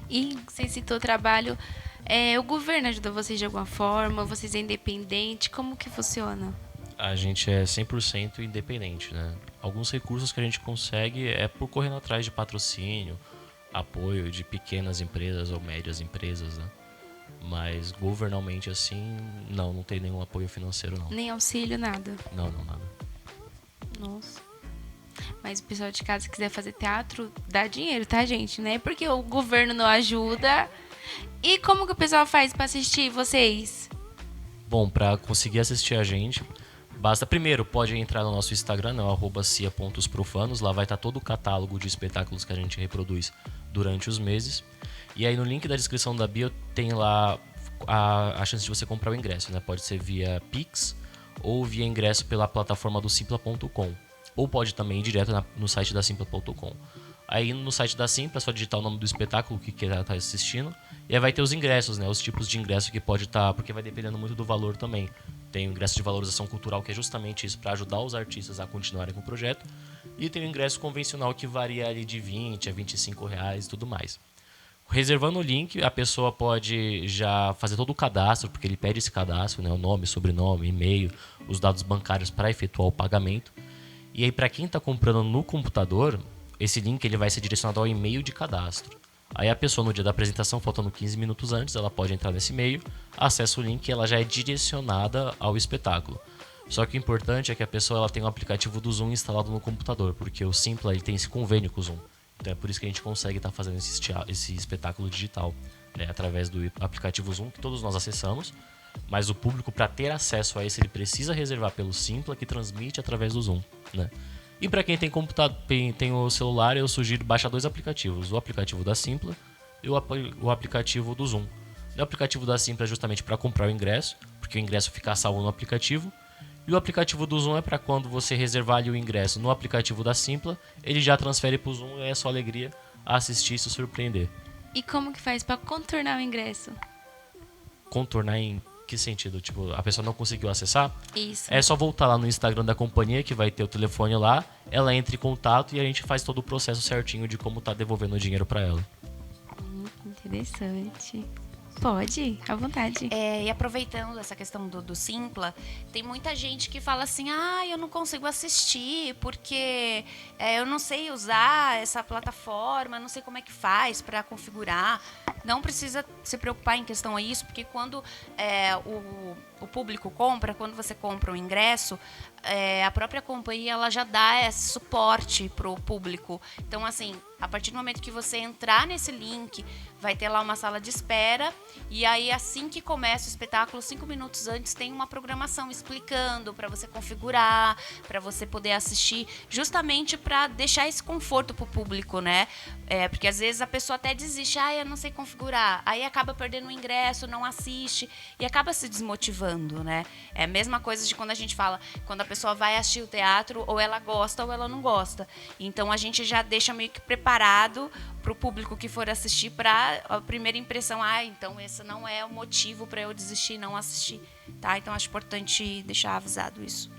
E você citou trabalho. O governo ajuda vocês de alguma forma? Vocês é independente? Como que funciona? A gente é 100% independente, né? Alguns recursos que a gente consegue é por correndo atrás de patrocínio, apoio de pequenas empresas ou médias empresas, né? Mas governalmente assim, não tem nenhum apoio financeiro, não. Nem auxílio, nada. Não, nada. Nossa. Mas o pessoal de casa, se quiser fazer teatro, dá dinheiro, tá, gente? Não é porque o governo não ajuda. E como que o pessoal faz pra assistir vocês? Bom, para conseguir assistir a gente, basta primeiro, pode entrar no nosso Instagram, né, @cia.profanos, lá vai estar todo o catálogo de espetáculos que a gente reproduz durante os meses. E aí no link da descrição da bio tem lá a chance de você comprar o ingresso, né? Pode ser via Pix ou via ingresso pela plataforma do Simpla.com. Ou pode também ir direto no site da Simpla.com. Aí no site da Simpla é só digitar o nome do espetáculo que quer estar assistindo. E aí vai ter os ingressos, né? Os tipos de ingresso que pode estar, porque vai dependendo muito do valor também. Tem o ingresso de valorização cultural, que é justamente isso, para ajudar os artistas a continuarem com o projeto. E tem o ingresso convencional, que varia ali de 20 a 25 reais e tudo mais. Reservando o link, a pessoa pode já fazer todo o cadastro, porque ele pede esse cadastro, né? O nome, sobrenome, e-mail, os dados bancários para efetuar o pagamento. E aí, para quem está comprando no computador, esse link ele vai ser direcionado ao e-mail de cadastro. Aí a pessoa, no dia da apresentação, faltando 15 minutos antes, ela pode entrar nesse e-mail, acessa o link e ela já é direcionada ao espetáculo. Só que o importante é que a pessoa ela tenha o aplicativo do Zoom instalado no computador, porque o Simpla ele tem esse convênio com o Zoom. Então é por isso que a gente consegue estar fazendo esse espetáculo digital, né, através do aplicativo Zoom, que todos nós acessamos. Mas o público, para ter acesso a esse, ele precisa reservar pelo Simpla, que transmite através do Zoom, né? E para quem tem computador, tem o celular, eu sugiro baixar 2 aplicativos. O aplicativo da Simpla e o aplicativo do Zoom. O aplicativo da Simpla é justamente para comprar o ingresso, porque o ingresso fica salvo no aplicativo. E o aplicativo do Zoom é para quando você reservar ali o ingresso no aplicativo da Simpla, ele já transfere para o Zoom e é só alegria assistir e se surpreender. E como que faz para contornar o ingresso? Contornar em que sentido? Tipo, a pessoa não conseguiu acessar? Isso. É só voltar lá no Instagram da companhia, que vai ter o telefone lá, ela entra em contato e a gente faz todo o processo certinho de como tá devolvendo o dinheiro para ela. Interessante. Pode, à vontade. E aproveitando essa questão do Simpla, tem muita gente que fala assim, eu não consigo assistir porque eu não sei usar essa plataforma, não sei como é que faz para configurar. Não precisa se preocupar em questão a isso, porque quando o público compra, quando você compra o ingresso, a própria companhia ela já dá esse suporte para o público. Então, assim, a partir do momento que você entrar nesse link, vai ter lá uma sala de espera, e aí assim que começa o espetáculo, 5 minutos antes, tem uma programação explicando para você configurar, para você poder assistir, justamente para deixar esse conforto para o público, né? Porque às vezes a pessoa até desiste, eu não sei configurar, aí acaba perdendo o ingresso, não assiste e acaba se desmotivando, né? É a mesma coisa de quando a gente fala, quando a pessoa vai assistir o teatro, ou ela gosta ou ela não gosta. Então a gente já deixa meio que preparado para o público que for assistir, para a primeira impressão, então esse não é o motivo para eu desistir e não assistir, tá? Então acho importante deixar avisado isso.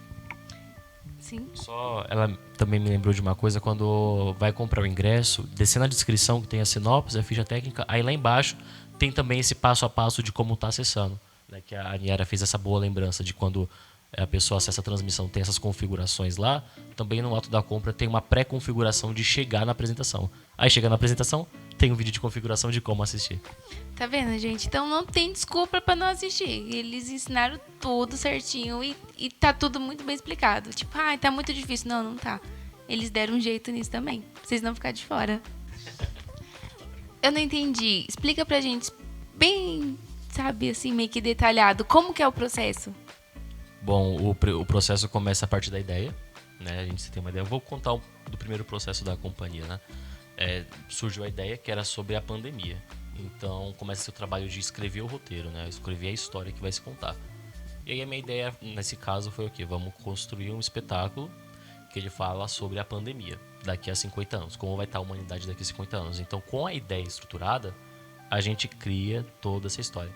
Sim. Só, ela também me lembrou de uma coisa, quando vai comprar o ingresso, descer na descrição que tem a sinopse, a ficha técnica, aí lá embaixo tem também esse passo a passo de como tá acessando, né? Que a Niara fez essa boa lembrança de quando a pessoa acessa a transmissão, tem essas configurações lá. Também no ato da compra tem uma pré-configuração de chegar na apresentação. Aí chega na apresentação, tem um vídeo de configuração de como assistir. Tá vendo, gente? Então não tem desculpa pra não assistir. Eles ensinaram tudo certinho e tá tudo muito bem explicado. Tipo, tá muito difícil. Não, não tá. Eles deram um jeito nisso também. Pra vocês não ficarem de fora. Eu não entendi. Explica pra gente bem, sabe, assim, meio que detalhado. Como que é o processo? Bom, o processo começa a partir da ideia, né? A gente tem uma ideia. Eu vou contar do primeiro processo da companhia, né? Surgiu a ideia que era sobre a pandemia. Então começa o trabalho de escrever o roteiro, né? Escrever a história que vai se contar. E aí a minha ideia nesse caso foi o quê? Vamos construir um espetáculo que ele fala sobre a pandemia daqui a 50 anos. Como vai estar a humanidade daqui a 50 anos. Então, com a ideia estruturada, a gente cria toda essa história.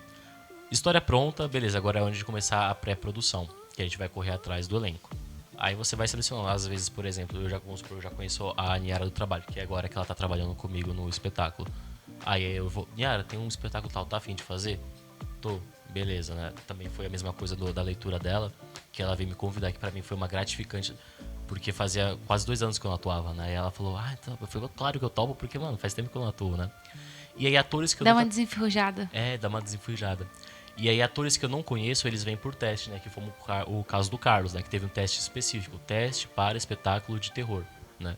História pronta, beleza, agora é onde começar a pré-produção, que a gente vai correr atrás do elenco. Aí você vai selecionando, às vezes, por exemplo, eu já conheço a Niara do trabalho, que é agora que ela está trabalhando comigo no espetáculo. Aí eu vou, Niara, tem um espetáculo tal, tá a fim de fazer? Tô, beleza, né? Também foi a mesma coisa da leitura dela, que ela veio me convidar, que pra mim foi uma gratificante, porque fazia quase 2 anos que eu não atuava, né? E ela falou, então, foi claro que eu topo, porque, mano, faz tempo que eu não atuo, né? E aí atores que eu Dá uma desenferrujada. dá uma desenferrujada. E aí atores que eu não conheço, eles vêm por teste, né? Que foi o caso do Carlos, né? Que teve um teste específico, teste para espetáculo de terror, né?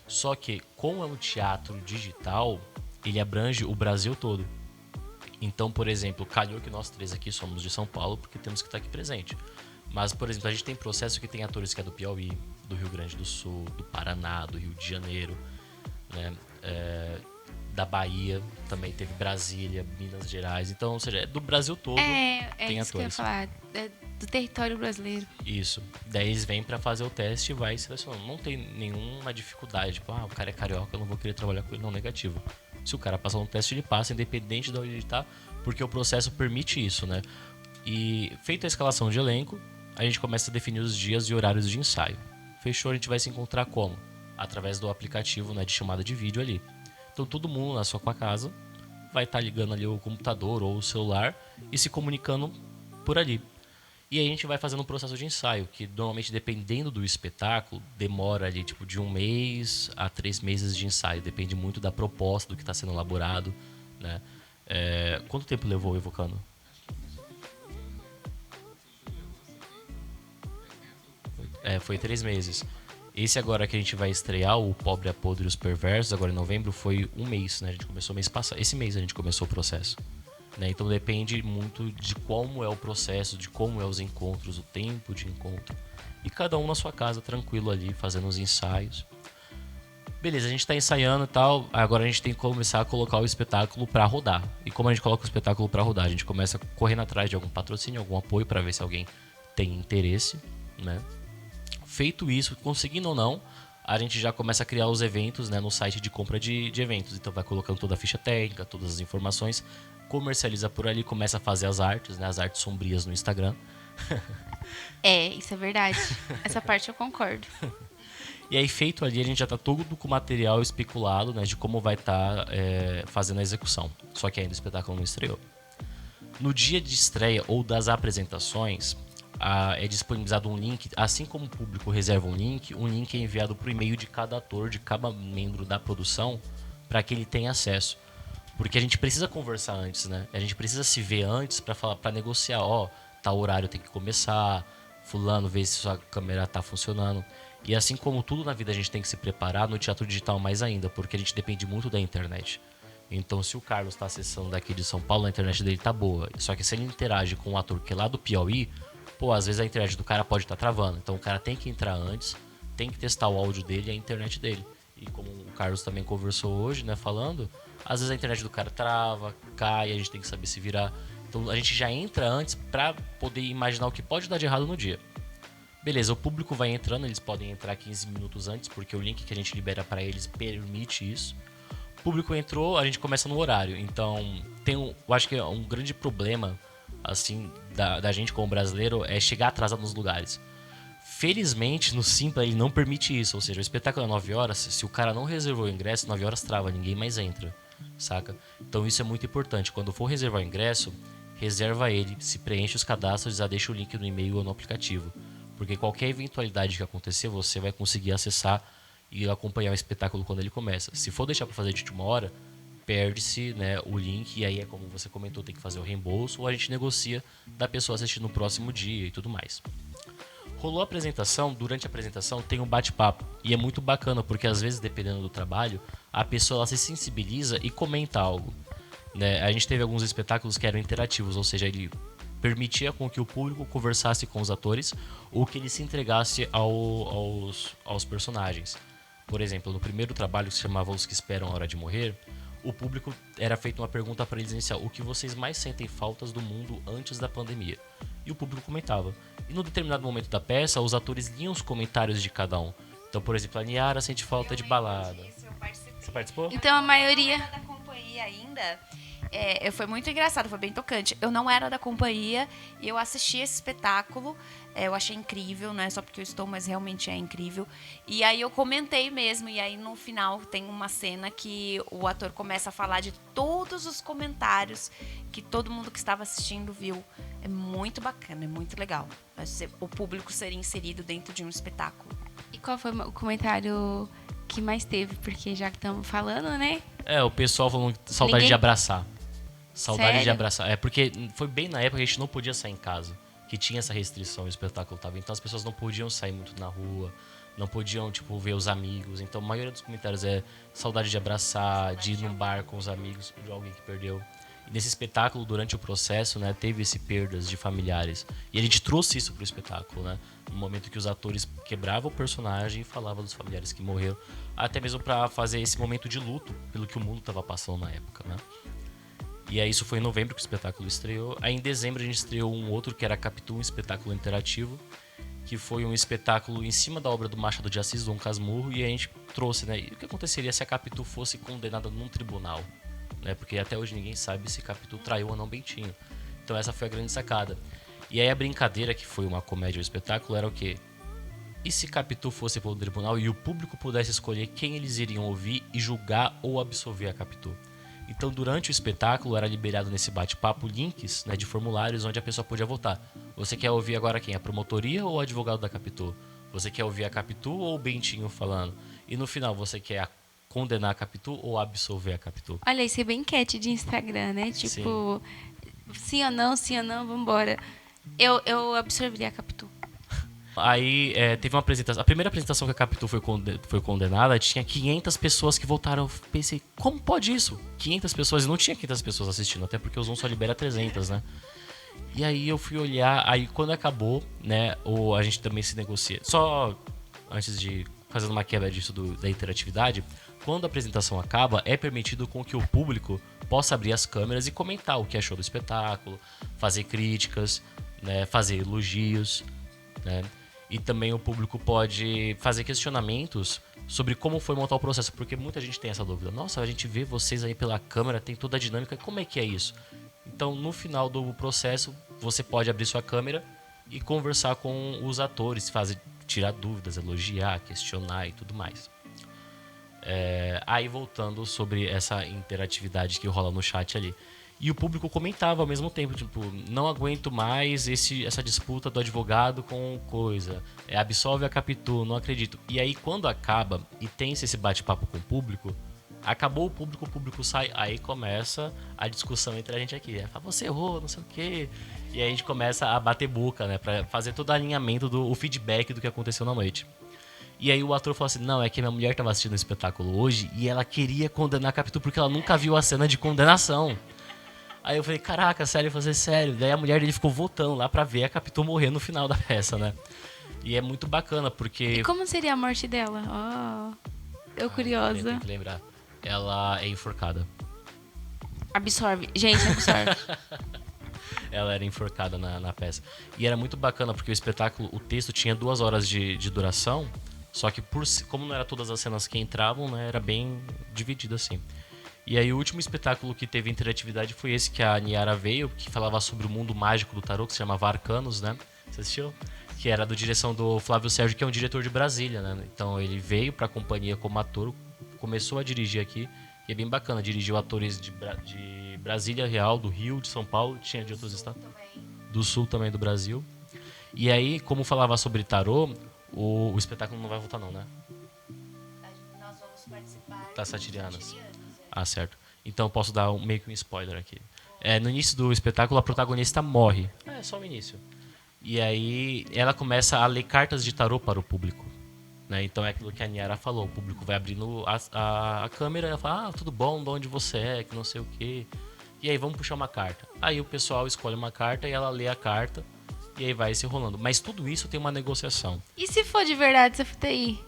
Só que, como é um teatro digital, ele abrange o Brasil todo. Então, por exemplo, calhou que nós 3 aqui somos de São Paulo, porque temos que estar aqui presente. Mas, por exemplo, a gente tem processo que tem atores que é do Piauí, do Rio Grande do Sul, do Paraná, do Rio de Janeiro, né? Da Bahia, também teve Brasília, Minas Gerais. Então, ou seja, é do Brasil todo tem isso que eu ia atores. falar. É do território brasileiro. Isso. Daí eles vêm pra fazer o teste e vai selecionando. Não tem nenhuma dificuldade. Tipo, o cara é carioca, eu não vou querer trabalhar com ele. Não, negativo. Se o cara passar no teste, ele passa, independente de onde ele tá, porque o processo permite isso, né? E feita a escalação de elenco, a gente começa a definir os dias e horários de ensaio. Fechou, a gente vai se encontrar como? Através do aplicativo, né, de chamada de vídeo ali. Então todo mundo na sua casa vai estar ligando ali o computador ou o celular e se comunicando por ali. E aí a gente vai fazendo um processo de ensaio, que normalmente, dependendo do espetáculo, demora ali tipo de 1 mês a 3 meses de ensaio. Depende muito da proposta, do que está sendo elaborado, né? Quanto tempo levou o Evocando? Foi 3 meses. Esse agora que a gente vai estrear, o Pobre, a Podre e os Perversos, agora em novembro, foi 1 mês, né? A gente começou mês passado. Esse mês a gente começou o processo. Né? Então depende muito de como é o processo, de como é os encontros, o tempo de encontro. E cada um na sua casa, tranquilo ali, fazendo os ensaios. Beleza, a gente tá ensaiando e tal, agora a gente tem que começar a colocar o espetáculo pra rodar. E como a gente coloca o espetáculo pra rodar? A gente começa correndo atrás de algum patrocínio, algum apoio pra ver se alguém tem interesse, né? Feito isso, conseguindo ou não, a gente já começa a criar os eventos, né, no site de compra de eventos. Então vai colocando toda a ficha técnica, todas as informações, comercializa por ali, começa a fazer as artes, né, as artes sombrias no Instagram. Isso é verdade. Essa parte eu concordo. E aí, feito ali, a gente já tá todo com o material especulado, né, de como vai estar fazendo a execução. Só que ainda o espetáculo não estreou. No dia de estreia ou das apresentações, é disponibilizado um link, assim como o público reserva um link é enviado pro e-mail de cada ator, de cada membro da produção, para que ele tenha acesso. Porque a gente precisa conversar antes, né? A gente precisa se ver antes para falar, para negociar, tal horário tem que começar, fulano, ver se sua câmera tá funcionando. E assim como tudo na vida a gente tem que se preparar, no teatro digital mais ainda, porque a gente depende muito da internet. Então, se o Carlos está acessando daqui de São Paulo, a internet dele tá boa. Só que se ele interage com um ator que é lá do Piauí, às vezes a internet do cara pode estar travando. Então o cara tem que entrar antes, tem que testar o áudio dele e a internet dele. E como o Carlos também conversou hoje, né, falando, às vezes a internet do cara trava, cai, a gente tem que saber se virar. Então a gente já entra antes pra poder imaginar o que pode dar de errado no dia. Beleza, o público vai entrando, eles podem entrar 15 minutos antes, porque o link que a gente libera pra eles permite isso. O público entrou, a gente começa no horário. Então eu acho que é um grande problema assim, da gente como brasileiro é chegar atrasado nos lugares. Felizmente, no Simpla ele não permite isso, ou seja, o espetáculo é 9 horas, se o cara não reservou o ingresso, 9 horas trava, ninguém mais entra, saca? Então isso é muito importante, quando for reservar o ingresso, reserva ele, se preenche os cadastros, já deixa o link no e-mail ou no aplicativo, porque qualquer eventualidade que acontecer, você vai conseguir acessar e acompanhar o espetáculo quando ele começa. Se for deixar para fazer de última hora, perde-se, né, o link, e aí é como você comentou, tem que fazer o reembolso, ou a gente negocia da pessoa assistir no próximo dia e tudo mais. Rolou a apresentação, durante a apresentação tem um bate-papo, e é muito bacana, porque às vezes, dependendo do trabalho, a pessoa ela se sensibiliza e comenta algo, né? A gente teve alguns espetáculos que eram interativos, ou seja, ele permitia com que o público conversasse com os atores, ou que ele se entregasse aos personagens. Por exemplo, no primeiro trabalho que se chamava Os que Esperam a Hora de Morrer, o público era feita uma pergunta para eles iniciar: o que vocês mais sentem faltas do mundo antes da pandemia? E o público comentava. E no determinado momento da peça, os atores liam os comentários de cada um. Então, por exemplo, a Niara sente falta de balada. Eu participei. Você participou? Então a maioria... Da companhia ainda, Foi muito engraçado, foi bem tocante. Eu não era da companhia e eu assisti esse espetáculo. Eu achei incrível, não é só porque eu estou, mas realmente é incrível. E aí eu comentei mesmo, e aí no final tem uma cena que o ator começa a falar de todos os comentários que todo mundo que estava assistindo viu. É muito bacana, é muito legal. O público ser inserido dentro de um espetáculo. E qual foi o comentário que mais teve? Porque já que estamos falando, né? O pessoal falando saudade Ninguém- de abraçar. Saudade de Sério? abraçar. Porque foi bem na época que a gente não podia sair em casa. Que tinha essa restrição, o espetáculo tava. Então as pessoas não podiam sair muito na rua. Não podiam, tipo, ver os amigos. Então a maioria dos comentários é saudade de abraçar, de ir num bar com os amigos de alguém que perdeu. E nesse espetáculo, durante o processo, né, teve esse perdas de familiares. E a gente trouxe isso pro espetáculo, né? No momento que os atores quebravam o personagem e falavam dos familiares que morreram. Até mesmo para fazer esse momento de luto pelo que o mundo estava passando na época, né? E aí isso foi em novembro que o espetáculo estreou. Aí em dezembro a gente estreou um outro que era Capitu, um espetáculo interativo, que foi um espetáculo em cima da obra do Machado de Assis, Dom Casmurro, e a gente trouxe, né? E o que aconteceria se a Capitu fosse condenada num tribunal? Né? Porque até hoje ninguém sabe se Capitu traiu ou não Bentinho. Então essa foi a grande sacada. E aí a brincadeira, que foi uma comédia do espetáculo, era o quê? E se Capitu fosse para o tribunal e o público pudesse escolher quem eles iriam ouvir e julgar ou absolver a Capitu? Então, durante o espetáculo, era liberado nesse bate-papo links, né, de formulários onde a pessoa podia votar. Você quer ouvir agora quem? A promotoria ou o advogado da Capitu? Você quer ouvir a Capitu ou o Bentinho falando? E no final, você quer condenar a Capitu ou absolver a Capitu? Olha, isso é bem enquete de Instagram, né? Tipo, sim ou não, vambora. Eu absorveria a Capitu. Aí teve uma apresentação. A primeira apresentação que a Capitu foi condenada, tinha 500 pessoas que votaram. Eu pensei, como pode isso? 500 pessoas, e não tinha 500 pessoas assistindo, até porque o Zoom só libera 300, né? E aí eu fui olhar, aí quando acabou, né, a gente também se negocia. Só antes de fazer uma quebra disso da interatividade, quando a apresentação acaba, é permitido com que o público possa abrir as câmeras e comentar o que achou do espetáculo, fazer críticas, né, fazer elogios, né? E também o público pode fazer questionamentos sobre como foi montar o processo, porque muita gente tem essa dúvida. Nossa, a gente vê vocês aí pela câmera, tem toda a dinâmica, como é que é isso? Então, no final do processo, você pode abrir sua câmera e conversar com os atores, tirar dúvidas, elogiar, questionar e tudo mais. Aí, voltando sobre essa interatividade que rola no chat ali. E o público comentava ao mesmo tempo, tipo, não aguento mais essa disputa do advogado com coisa. Absolve a Capitu, não acredito. E aí, quando acaba e tem esse bate-papo com o público, acabou o público sai, aí começa a discussão entre a gente aqui. Fala, você errou, não sei o quê. E aí a gente começa a bater boca, né? Pra fazer todo o alinhamento, o feedback do que aconteceu na noite. E aí o ator falou assim, não, é que minha mulher estava assistindo o espetáculo hoje e ela queria condenar a Capitu porque ela nunca viu a cena de condenação. Aí eu falei, caraca, sério, fazer sério. Daí a mulher dele ficou voltando lá pra ver a Capitu morrer no final da peça, né? E é muito bacana, porque... E como seria a morte dela? Eu curiosa. Tem que lembrar. Ela é enforcada. Absorve. Gente, absorve. Ela era enforcada na peça. E era muito bacana, porque o espetáculo, o texto tinha 2 horas de duração, só que como não eram todas as cenas que entravam, né, era bem dividido assim. E aí o último espetáculo que teve interatividade foi esse que a Niara veio, que falava sobre o mundo mágico do tarô, que se chamava Arcanos, né? Você assistiu? Que era da direção do Flávio Sérgio, que é um diretor de Brasília, né? Então ele veio pra companhia como ator, começou a dirigir aqui, e é bem bacana, dirigiu atores de Brasília Real, do Rio, de São Paulo, tinha de outros estados, do Sul também do Brasil. E aí, como falava sobre tarô, o espetáculo não vai voltar não, né? Nós vamos participar Das Satirianas. Ah, certo. Então posso dar meio que um spoiler aqui. No início do espetáculo, a protagonista morre. É só o início. E aí ela começa a ler cartas de tarô para o público. Né? Então é aquilo que a Niara falou. O público vai abrindo a câmera e ela fala, tudo bom, de onde você é, que não sei o quê. E aí vamos puxar uma carta. Aí o pessoal escolhe uma carta e ela lê a carta. E aí vai se rolando. Mas tudo isso tem uma negociação. E se for de verdade, CFTI?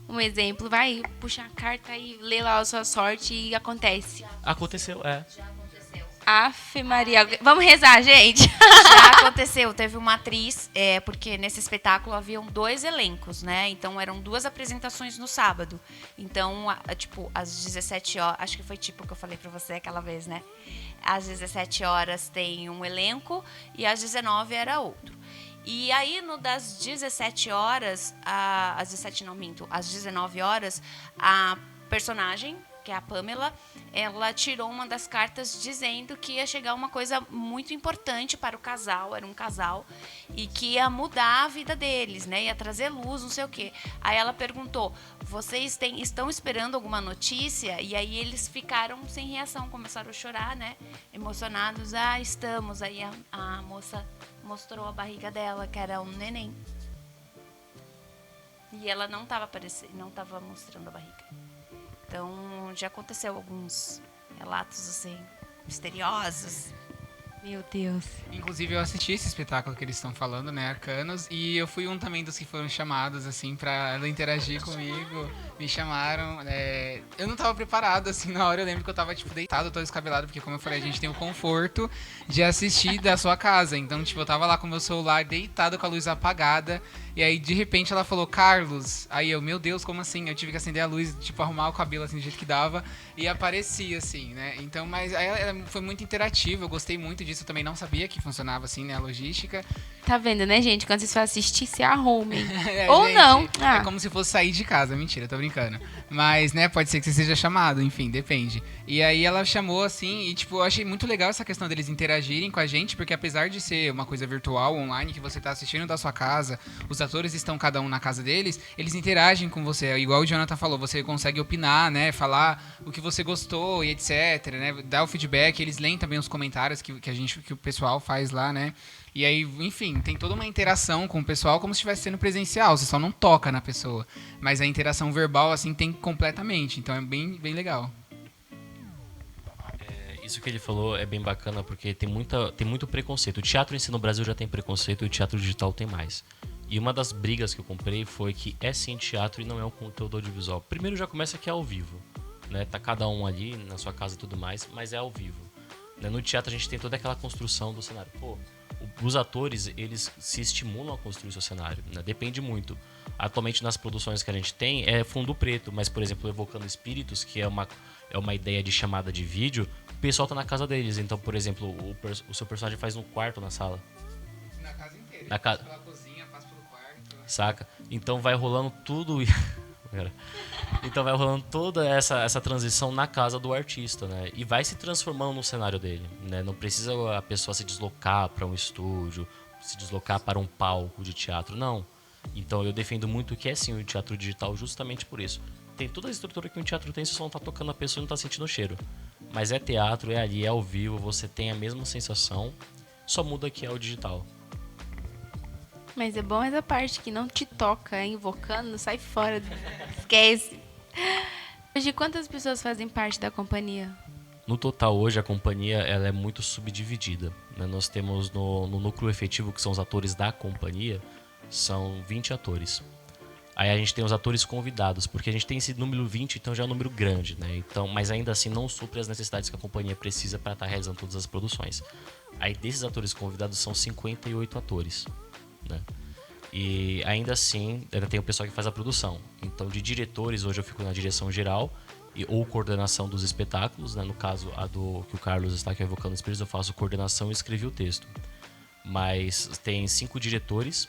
Um exemplo, vai puxar a carta e lê lá a sua sorte e acontece. Aconteceu, Já aconteceu. Afe Maria. Vamos rezar, gente? Já aconteceu, teve uma atriz, porque nesse espetáculo haviam 2 elencos, né? Então eram 2 apresentações no sábado. Então, tipo, às 17 horas, acho que foi tipo o que eu falei pra você aquela vez, né? Às 17 horas tem um elenco e às 19 era outro. E aí, no das 17 horas, às 19 horas, a personagem, que é a Pamela, ela tirou uma das cartas dizendo que ia chegar uma coisa muito importante para o casal, era um casal, e que ia mudar a vida deles, né? Ia trazer luz, não sei o quê. Aí ela perguntou, vocês estão esperando alguma notícia? E aí eles ficaram sem reação, começaram a chorar, né? Emocionados, estamos. Aí a moça mostrou a barriga dela, que era um neném. E ela não estava mostrando a barriga. Então, já aconteceu alguns relatos, assim, misteriosos. Meu Deus. Inclusive, eu assisti esse espetáculo que eles estão falando, né, Arcanos, e eu fui um também dos que foram chamados, assim, pra ela interagir comigo. Me chamaram, eu não tava preparado, assim, na hora eu lembro que eu tava, tipo, deitado, todo descabelado, porque, como eu falei, a gente tem o conforto de assistir da sua casa. Então, tipo, eu tava lá com o meu celular deitado com a luz apagada, e aí, de repente, ela falou, Carlos. Aí eu, meu Deus, como assim? Eu tive que acender a luz, tipo, arrumar o cabelo, assim, do jeito que dava, e aparecia, assim, né? Então, mas aí ela foi muito interativa, eu gostei muito disso, eu também não sabia que funcionava assim, né, a logística. Tá vendo, né, gente? Quando vocês for assistir, se arrumem. Ou gente, não. É como se fosse sair de casa. Mentira, tô brincando. Mas, né, pode ser que você seja chamado, enfim, depende. E aí ela chamou, assim, e, tipo, eu achei muito legal essa questão deles interagirem com a gente, porque apesar de ser uma coisa virtual, online, que você tá assistindo da sua casa, os atores estão cada um na casa deles, eles interagem com você. Igual o Jonathan falou, você consegue opinar, né, falar o que você gostou e etc, né, dar o feedback, eles leem também os comentários que o pessoal faz lá, né? E aí, enfim, tem toda uma interação com o pessoal como se estivesse sendo presencial. Você só não toca na pessoa. Mas a interação verbal, assim, tem completamente. Então é bem, bem legal. Isso que ele falou é bem bacana porque tem muito preconceito. O teatro em si no Brasil já tem preconceito e o teatro digital tem mais. E uma das brigas que eu comprei foi que é sim teatro e não é um conteúdo audiovisual. Primeiro já começa que é ao vivo, né? Tá cada um ali na sua casa e tudo mais, mas é ao vivo. No teatro a gente tem toda aquela construção do cenário. Pô, os atores, eles se estimulam a construir o seu cenário, né? Depende muito. Atualmente nas produções que a gente tem é fundo preto, mas por exemplo, Evocando Espíritos, que é uma ideia de chamada de vídeo, o pessoal tá na casa deles. Então, por exemplo, o seu personagem faz no quarto, na sala. Na casa inteira. Na casa. Pela cozinha, passa pelo quarto. Saca? Então vai rolando tudo. Então vai rolando toda essa transição na casa do artista, né? E vai se transformando no cenário dele, né? Não precisa a pessoa se deslocar para um estúdio, se deslocar para um palco de teatro, não. Então eu defendo muito que é sim o teatro digital justamente por isso. Tem toda a estrutura que um teatro tem, você só não tá tocando a pessoa e não tá sentindo o cheiro. Mas é teatro, é ali, é ao vivo, você tem a mesma sensação, só muda que é o digital. Mas é bom essa parte que não te toca, invocando, sai fora, esquece. Hoje, quantas pessoas fazem parte da companhia? No total, hoje, a companhia ela é muito subdividida, né? Nós temos no núcleo efetivo, que são os atores da companhia, são 20 atores. Aí a gente tem os atores convidados, porque a gente tem esse número 20, então já é um número grande, né? Então, mas ainda assim não supre as necessidades que a companhia precisa para estar realizando todas as produções. Aí desses atores convidados são 58 atores, né? E ainda assim, ainda tem o pessoal que faz a produção. Então, de diretores, hoje eu fico na direção geral ou coordenação dos espetáculos, né? No caso, a do que o Carlos está aqui evocando espíritos, eu faço coordenação e escrevi o texto. Mas tem 5 diretores,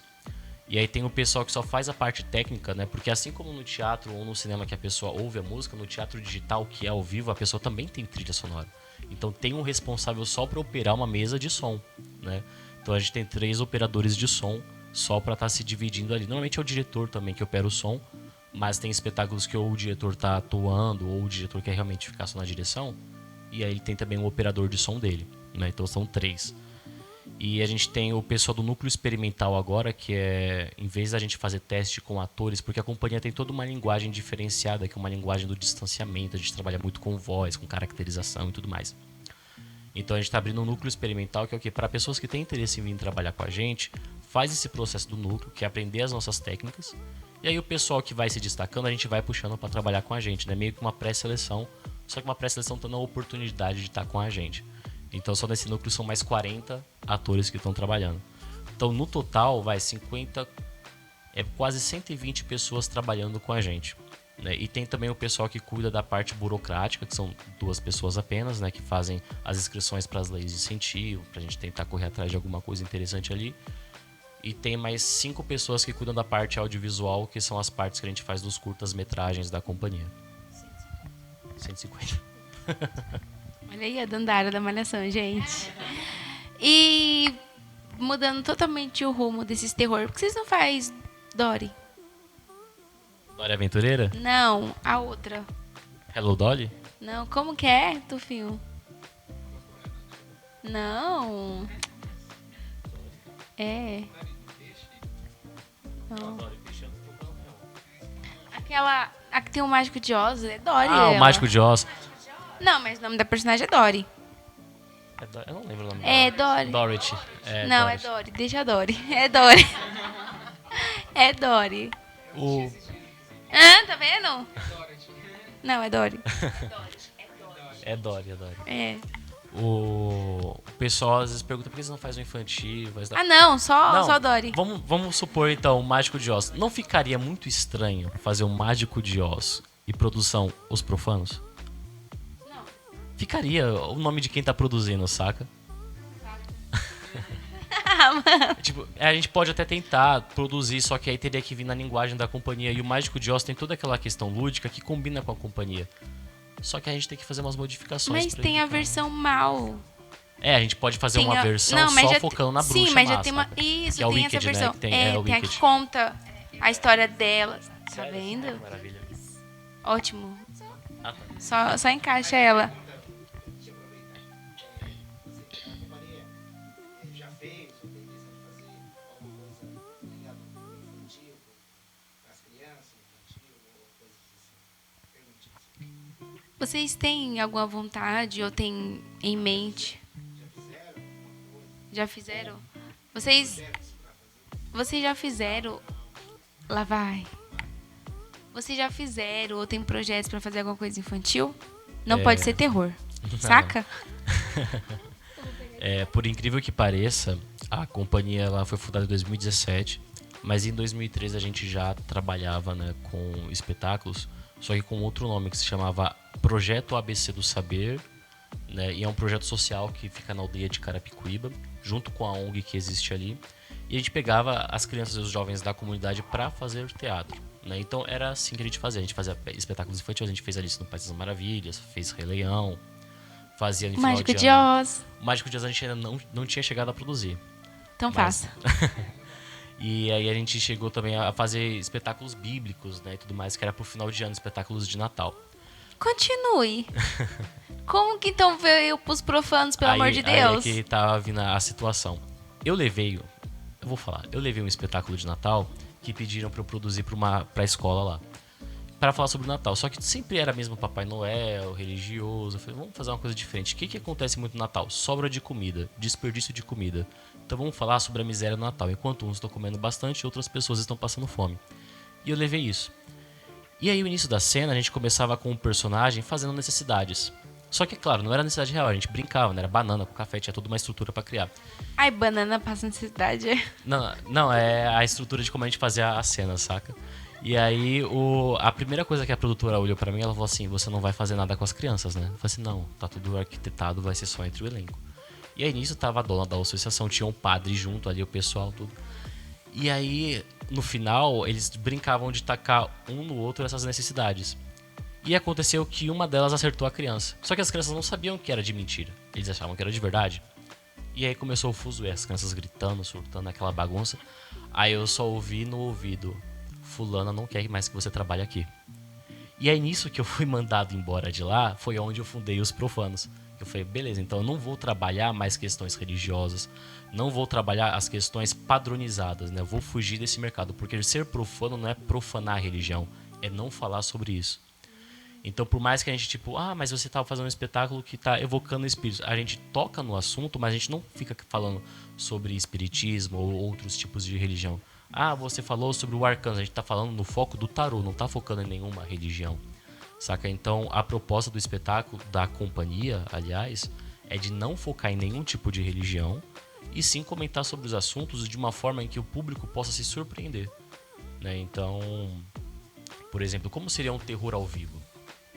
e aí tem o pessoal que só faz a parte técnica, né? Porque assim como no teatro ou no cinema que a pessoa ouve a música, no teatro digital, que é ao vivo, a pessoa também tem trilha sonora. Então tem um responsável só para operar uma mesa de som, né? Então a gente tem 3 operadores de som só para estar se dividindo ali. Normalmente é o diretor também que opera o som, mas tem espetáculos que ou o diretor tá atuando ou o diretor quer realmente ficar só na direção, e aí ele tem também um operador de som dele, né? Então são 3. E a gente tem o pessoal do núcleo experimental agora, que é, em vez da gente fazer teste com atores, porque a companhia tem toda uma linguagem diferenciada, que é uma linguagem do distanciamento, a gente trabalha muito com voz, com caracterização e tudo mais. Então a gente está abrindo um núcleo experimental, que é o quê? Para pessoas que têm interesse em vir trabalhar com a gente, faz esse processo do núcleo, que é aprender as nossas técnicas, e aí o pessoal que vai se destacando, a gente vai puxando para trabalhar com a gente, né? Meio que uma pré-seleção, só que uma pré-seleção tendo a oportunidade de estar com a gente. Então só nesse núcleo são mais 40 atores que estão trabalhando. Então no total vai 50, quase 120 pessoas trabalhando com a gente. Né? E tem também o pessoal que cuida da parte burocrática, que são 2 pessoas apenas, né? Que fazem as inscrições para as leis de incentivo, para a gente tentar correr atrás de alguma coisa interessante ali. E tem mais 5 pessoas que cuidam da parte audiovisual, que são as partes que a gente faz dos curtas-metragens da companhia. 150. Olha aí a Dandara da Malhação, gente. E mudando totalmente o rumo desses terror, por que vocês não fazem Dory? Dory Aventureira? Não, a outra. Hello Dolly? Não, como que é, Tufinho? Não. É. Não. Aquela. A que tem o Mágico de Oz é Dory. Ah, o ela. Mágico de Oz. Não, mas o nome da personagem é Dory. Eu não lembro o nome É dela. Dory. Dorothy. Não, Dorothy. é Dory. Deixa a Dory. É Dory. É Dory. Ah, tá vendo? Não, é Dory. É Dory. É. O pessoal às vezes pergunta por que você não faz um infantil. Ah, não, só Não, Dory. Vamos supor então o Mágico de Oz. Não ficaria muito estranho fazer o Mágico de Oz e produção Os Profanos? Não. Ficaria o nome de quem tá produzindo, saca? Tipo, a gente pode até tentar produzir, só que aí teria que vir na linguagem da companhia. E o Mágico de Oz tem toda aquela questão lúdica que combina com a companhia. Só que a gente tem que fazer umas modificações. Mas pra tem a evitar. versão mal. A gente pode fazer Tem uma a- versão não, mas só já focando na bruxa. Sim, mas já má, tem uma. saca? Isso, Que é o tem Wicked, essa versão. né? Que tem, o Tem a Wicked. que conta a história dela. Tá vendo? Maravilha. Ótimo. Ah, tá. Só encaixa ela. Já fez ou tem intenção de fazer alguma coisa ligada ao infantil, para as crianças, infantil ou coisas assim? Perguntinhas. Vocês têm alguma vontade ou têm em mente? Já fizeram? Vocês já fizeram? Lá vai. Vocês já fizeram ou tem projetos pra fazer alguma coisa infantil? Não pode ser terror. Saca? Por incrível que pareça, a companhia ela foi fundada em 2017, mas em 2013 a gente já trabalhava, né, com espetáculos, só que com outro nome que se chamava Projeto ABC do Saber, né, e é um projeto social que fica na aldeia de Carapicuíba, junto com a ONG que existe ali, e a gente pegava as crianças e os jovens da comunidade para fazer teatro. Né? Então era assim que a gente fazia espetáculos infantis, a gente fez Alice no País das Maravilhas, fez Rei Leão, fazia no final Mágico de de ano. Oz. O Mágico de Oz a gente ainda não tinha chegado a produzir. Então Mas- faça. E aí a gente chegou também a fazer espetáculos bíblicos, né, e tudo mais, que era pro final de ano, espetáculos de Natal. Continue. Como que então veio pros profanos, pelo amor de Deus? Aí é que tava vindo a situação. Eu levei um espetáculo de Natal que pediram pra eu produzir pra escola lá, para falar sobre o Natal. Só que sempre era mesmo Papai Noel, religioso. Eu falei, vamos fazer uma coisa diferente. O que acontece muito no Natal? Sobra de comida, desperdício de comida. Então vamos falar sobre a miséria do Natal. Enquanto uns estão comendo bastante, outras pessoas estão passando fome. E eu levei isso. E aí, o início da cena, a gente começava com um personagem fazendo necessidades. Só que, claro, não era necessidade real, a gente brincava, né? Era banana com café, tinha toda uma estrutura pra criar. Ai, banana passa necessidade. Não, é a estrutura de como a gente fazia a cena, saca? E aí, a primeira coisa que a produtora olhou pra mim, ela falou assim, você não vai fazer nada com as crianças, né? Eu falei assim, não, tá tudo arquitetado, vai ser só entre o elenco. E aí, nisso, tava a dona da associação, tinha um padre junto ali, o pessoal, tudo. E aí, no final, eles brincavam de tacar um no outro essas necessidades. E aconteceu que uma delas acertou a criança. Só que as crianças não sabiam que era de mentira. Eles achavam que era de verdade. E aí começou o fuzuê, as crianças gritando, surtando, aquela bagunça. Aí eu só ouvi no ouvido, fulana não quer mais que você trabalhe aqui. E aí nisso que eu fui mandado embora de lá, foi onde eu fundei os Profanos. Eu falei, beleza, então eu não vou trabalhar mais questões religiosas, não vou trabalhar as questões padronizadas, né? Eu vou fugir desse mercado, porque ser profano não é profanar a religião, é não falar sobre isso. Então, por mais que a gente, mas você tá fazendo um espetáculo que tá evocando espíritos, a gente toca no assunto, mas a gente não fica falando sobre espiritismo ou outros tipos de religião. Você falou sobre o arcano, a gente tá falando no foco do tarô, não tá focando em nenhuma religião. Saca? Então, a proposta do espetáculo, da companhia, aliás, é de não focar em nenhum tipo de religião e sim comentar sobre os assuntos de uma forma em que o público possa se surpreender, né? Então, por exemplo, como seria um terror ao vivo?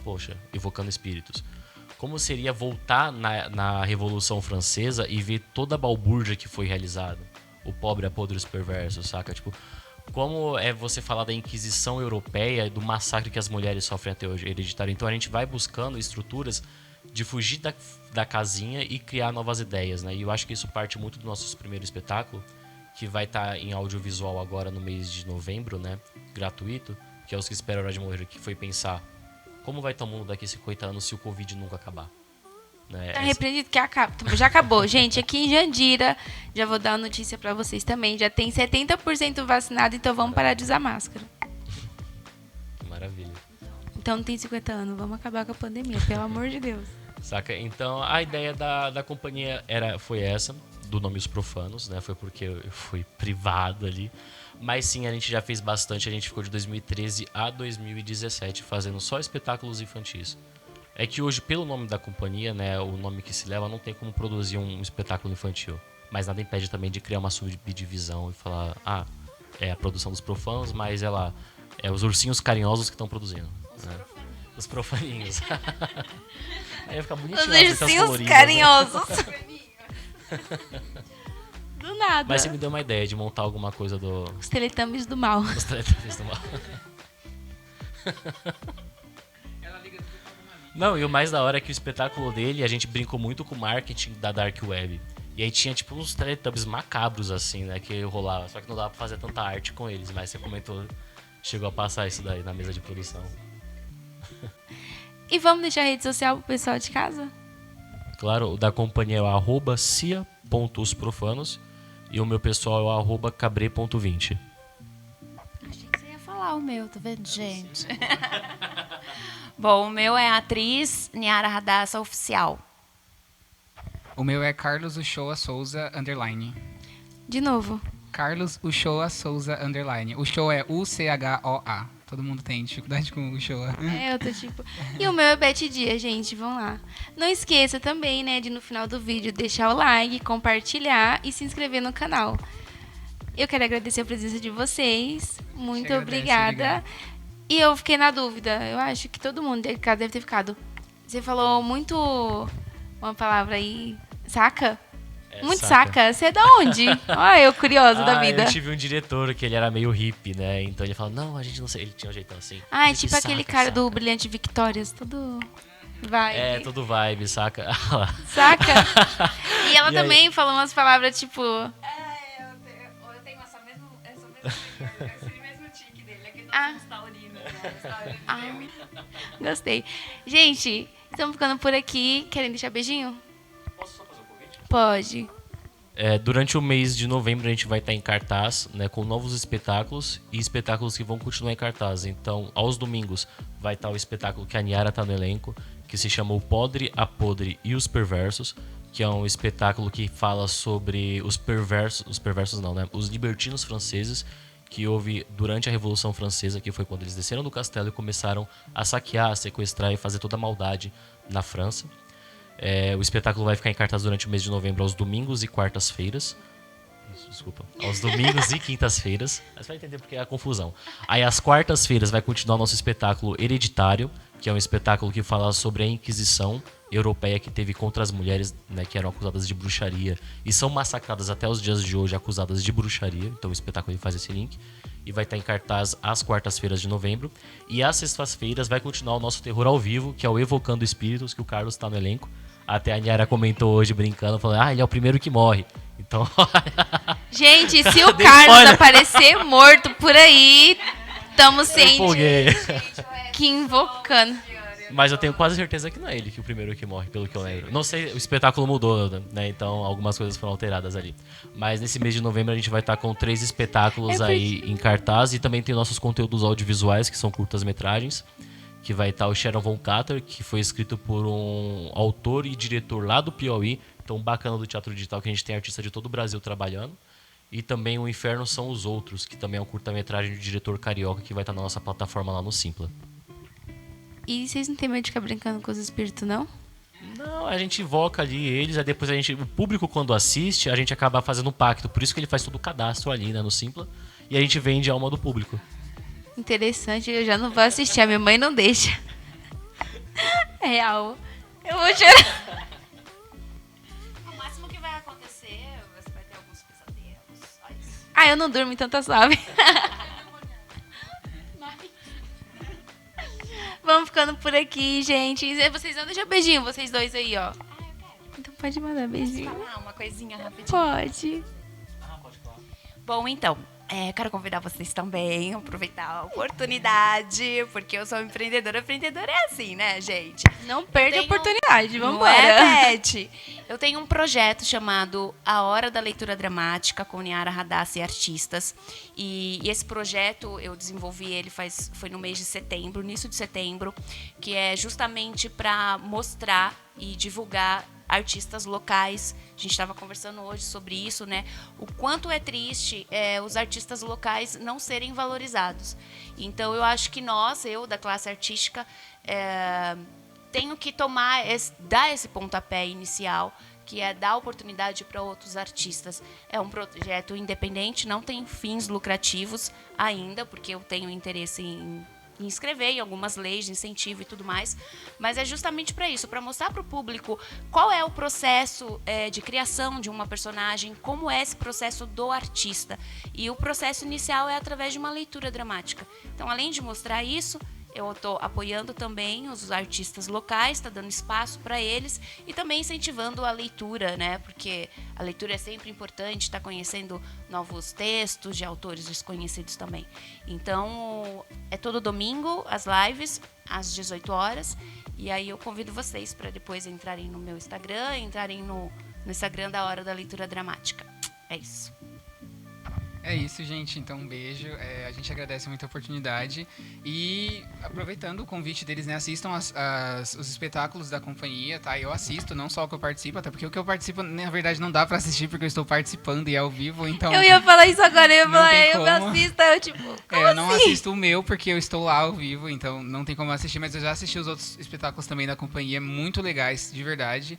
Poxa, evocando espíritos. Como seria voltar na Revolução Francesa e ver toda a balbúrdia que foi realizada? O pobre, a podre e os perversos, saca? Tipo, como é você falar da Inquisição Europeia, do massacre que as mulheres sofrem até hoje, hereditário. Então a gente vai buscando estruturas de fugir da casinha e criar novas ideias, né? E eu acho que isso parte muito do nosso primeiro espetáculo, que vai estar em audiovisual agora no mês de novembro, né? Gratuito, que é Os Que Esperam a Hora de Morrer, que foi pensar como vai estar o mundo daqui a 50 anos se o Covid nunca acabar. Né? Tá repreendido que acaba. Já acabou. Gente, aqui em Jandira, já vou dar uma notícia pra vocês também, já tem 70% vacinado, então vamos parar de usar máscara. Que maravilha. Então não tem 50 anos, vamos acabar com a pandemia, pelo amor de Deus. Saca? Então a ideia da companhia foi essa, do nome Os Profanos, né? Foi porque eu fui privado ali. Mas sim, a gente já fez bastante, a gente ficou de 2013 a 2017 fazendo só espetáculos infantis. É que hoje, pelo nome da companhia, né, o nome que se leva, não tem como produzir um espetáculo infantil. Mas nada impede também de criar uma subdivisão e falar, é a produção dos profanos, mas é os ursinhos carinhosos que estão produzindo. Né? Os profaninhos. Aí fica bonitinho. Os ursinhos carinhosos. Né? Do nada. Mas você me deu uma ideia de montar alguma coisa do... Os Teletubbies do mal. Os Teletubbies do mal. Não, e o mais da hora é que o espetáculo dele, a gente brincou muito com o marketing da Dark Web. E aí tinha tipo uns Teletubbies macabros assim, né, que rolava. Só que não dava pra fazer tanta arte com eles, mas você comentou, chegou a passar isso daí na mesa de produção. E vamos deixar a rede social pro pessoal de casa? Claro, o da companhia é o @cia.osprofanos e o meu pessoal é o @cabre.20. Achei que você ia falar o meu, tá vendo, gente? Bom, o meu é a atriz Niara Radassa Oficial. O meu é Carlos Uchoa Souza _. De novo. Carlos Uchoa Souza _. O show é UCHOA. Todo mundo tem dificuldade com o Uchoa. Eu tô tipo... E o meu é Beth Dia, gente, vão lá. Não esqueça também, né, de no final do vídeo deixar o like, compartilhar e se inscrever no canal. Eu quero agradecer a presença de vocês. Muito obrigada. Obrigado. E eu fiquei na dúvida. Eu acho que todo mundo deve ter ficado. Você falou muito... Uma palavra aí... Saca? Muito saca. Você é da onde? Olha, eu curiosa da vida. Eu tive um diretor que ele era meio hippie, né? Então ele falou, não, a gente não sei. Ele tinha um jeitão assim. Ah, é tipo aquele cara do Brilhante Victórias. Todo vibe. É, todo vibe, saca? Saca? E ela E aí? também falou umas palavras tipo... Eu tenho esse mesmo tique dele. Aqui nós somos taurinos, né? Gostei. Gente, estamos ficando por aqui. Querem deixar beijinho? Posso só fazer um convite? Pode. Durante o mês de novembro a gente vai estar em cartaz, né, com novos espetáculos e espetáculos que vão continuar em cartaz. Então, aos domingos vai estar o espetáculo que a Niara está no elenco, que se chama O Podre, a Podre e os Perversos, que é um espetáculo que fala sobre os perversos não, né, os libertinos franceses que houve durante a Revolução Francesa, que foi quando eles desceram do castelo e começaram a saquear, a sequestrar e fazer toda a maldade na França. O espetáculo vai ficar em cartaz durante o mês de novembro aos domingos e quartas-feiras. Desculpa. Aos domingos e quintas-feiras. Mas vai entender porque é a confusão. Aí às quartas-feiras vai continuar o nosso espetáculo Hereditário, que é um espetáculo que fala sobre a Inquisição europeia que teve contra as mulheres, né, que eram acusadas de bruxaria e são massacradas até os dias de hoje acusadas de bruxaria. Então o espetáculo ele faz esse link. E vai estar em cartaz às quartas-feiras de novembro. E às sextas-feiras vai continuar o nosso terror ao vivo, que é o Evocando Espíritos, que o Carlos está no elenco. Até a Niara comentou hoje, brincando, falando, ele é o primeiro que morre. Então... Gente, se o Carlos aparecer morto por aí, estamos sendo que invocando. Mas eu tenho quase certeza que não é ele que é o primeiro que morre, pelo que eu lembro. Não sei, o espetáculo mudou, né? Então algumas coisas foram alteradas ali. Mas nesse mês de novembro a gente vai estar com 3 espetáculos aí em cartaz. E também tem nossos conteúdos audiovisuais, que são curtas-metragens. Que vai estar o Sharon Von Catter, que foi escrito por um autor e diretor lá do Piauí. Então bacana do teatro digital, que a gente tem artista de todo o Brasil trabalhando. E também O Inferno São os Outros, que também é um curta-metragem do diretor carioca, que vai estar na nossa plataforma lá no Simpla. E vocês não têm medo de ficar brincando com os espíritos, não? Não, a gente invoca ali eles, aí depois o público quando assiste, a gente acaba fazendo um pacto. Por isso que ele faz todo o cadastro ali, né, no Simpla. E a gente vende a alma do público. Interessante, eu já não vou assistir, a minha mãe não deixa. É real. Eu vou chorar. O máximo que vai acontecer, você vai ter alguns pesadelos. Só isso. Ah, eu não durmo, então tá suave. Vamos ficando por aqui, gente. E vocês vão deixar beijinho, vocês dois aí, ó. Então pode mandar beijinho. Falar uma coisinha rapidinho. Pode. Bom, então, quero convidar vocês também a aproveitar a oportunidade, porque eu sou empreendedora. Empreendedora é assim, né, gente? Não perde a tenho- oportunidade, vamos Não é, embora. Beth? Eu tenho um projeto chamado A Hora da Leitura Dramática, com Niara Radassi e artistas. E esse projeto, eu desenvolvi ele foi no mês de setembro, início de setembro, que é justamente para mostrar e divulgar artistas locais. A gente estava conversando hoje sobre isso, né? O quanto é triste os artistas locais não serem valorizados. Então, eu acho que eu da classe artística, tenho que dar esse pontapé inicial, que é dar oportunidade para outros artistas. É um projeto independente, não tem fins lucrativos ainda, porque eu tenho interesse em inscrever em algumas leis de incentivo e tudo mais, mas é justamente para isso, para mostrar para o público qual é o processo de criação de uma personagem, como é esse processo do artista. E o processo inicial é através de uma leitura dramática. Então, além de mostrar isso, eu estou apoiando também os artistas locais, está dando espaço para eles e também incentivando a leitura, né? Porque a leitura é sempre importante, está conhecendo novos textos de autores desconhecidos também. Então, é todo domingo, as lives, às 18 horas. E aí eu convido vocês para depois entrarem no meu Instagram, entrarem no Instagram da Hora da Leitura Dramática. É isso. É isso, gente. Então, um beijo. A gente agradece muito a oportunidade. E, aproveitando o convite deles, né, assistam os espetáculos da companhia, tá? Eu assisto, não só o que eu participo, até porque o que eu participo, na verdade, não dá pra assistir, porque eu estou participando e é ao vivo, então... Eu ia falar isso agora, eu ia Não falar, tem eu como. assisto, eu tipo, como eu não assim? assisto o meu, porque eu estou lá ao vivo, então não tem como assistir, mas eu já assisti os outros espetáculos também da companhia, muito legais, de verdade.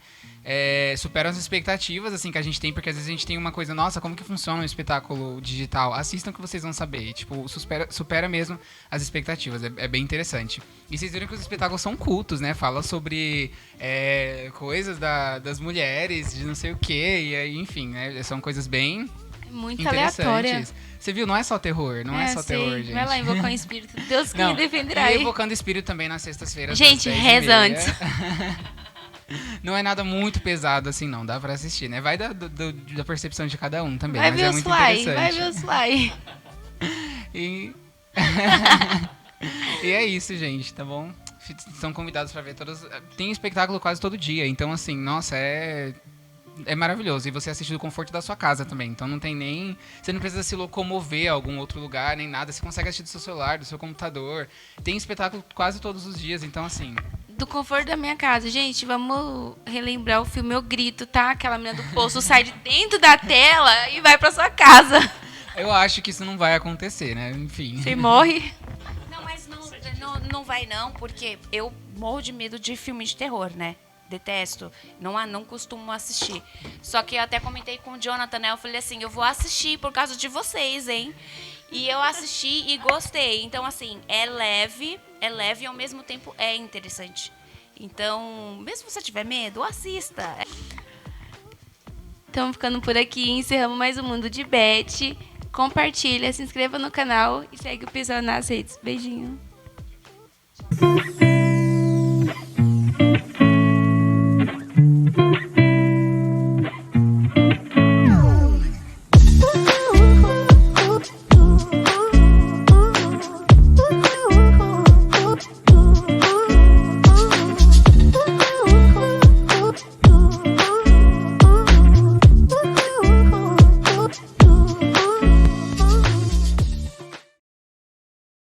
Superam as expectativas, assim, que a gente tem, porque às vezes a gente tem uma coisa, nossa, como que funciona um espetáculo digital? Assistam que vocês vão saber. E, tipo, supera mesmo as expectativas. É bem interessante. E vocês viram que os espetáculos são cultos, né? Fala sobre coisas das mulheres, de não sei o quê. E aí, enfim, né? São coisas bem Muito interessantes. aleatória. Você viu? Não é só terror. Não é só sei. terror, gente. Vai lá invocar um espírito. Deus que Não, me defenderá. e Evocando Espírito também nas sextas-feiras. Gente, às 10h30. reza antes. Não é nada muito pesado assim, não. Dá pra assistir, né? Vai da percepção de cada um também. Vai mas ver é os muito fly, interessante. vai ver os fly. E... e é isso, gente, tá bom? São convidados pra ver todas... Tem espetáculo quase todo dia, então assim, nossa, é maravilhoso. E você assiste do conforto da sua casa também, então não tem nem... Você não precisa se locomover a algum outro lugar, nem nada. Você consegue assistir do seu celular, do seu computador. Tem espetáculo quase todos os dias, então assim... Do conforto da minha casa. Gente, vamos relembrar o filme Eu Grito, tá? Aquela menina do poço sai de dentro da tela e vai pra sua casa. Eu acho que isso não vai acontecer, né? Enfim. Você morre. Não, mas não vai não, porque eu morro de medo de filme de terror, né? Detesto. Não costumo assistir. Só que eu até comentei com o Jonathan, né? Eu falei assim, eu vou assistir por causa de vocês, hein? E eu assisti e gostei. Então, assim, é leve e ao mesmo tempo é interessante. Então, mesmo se você tiver medo, assista. Estamos ficando por aqui, encerramos mais um Mundo de Beth. Compartilha, se inscreva no canal e segue o pessoal nas redes. Beijinho.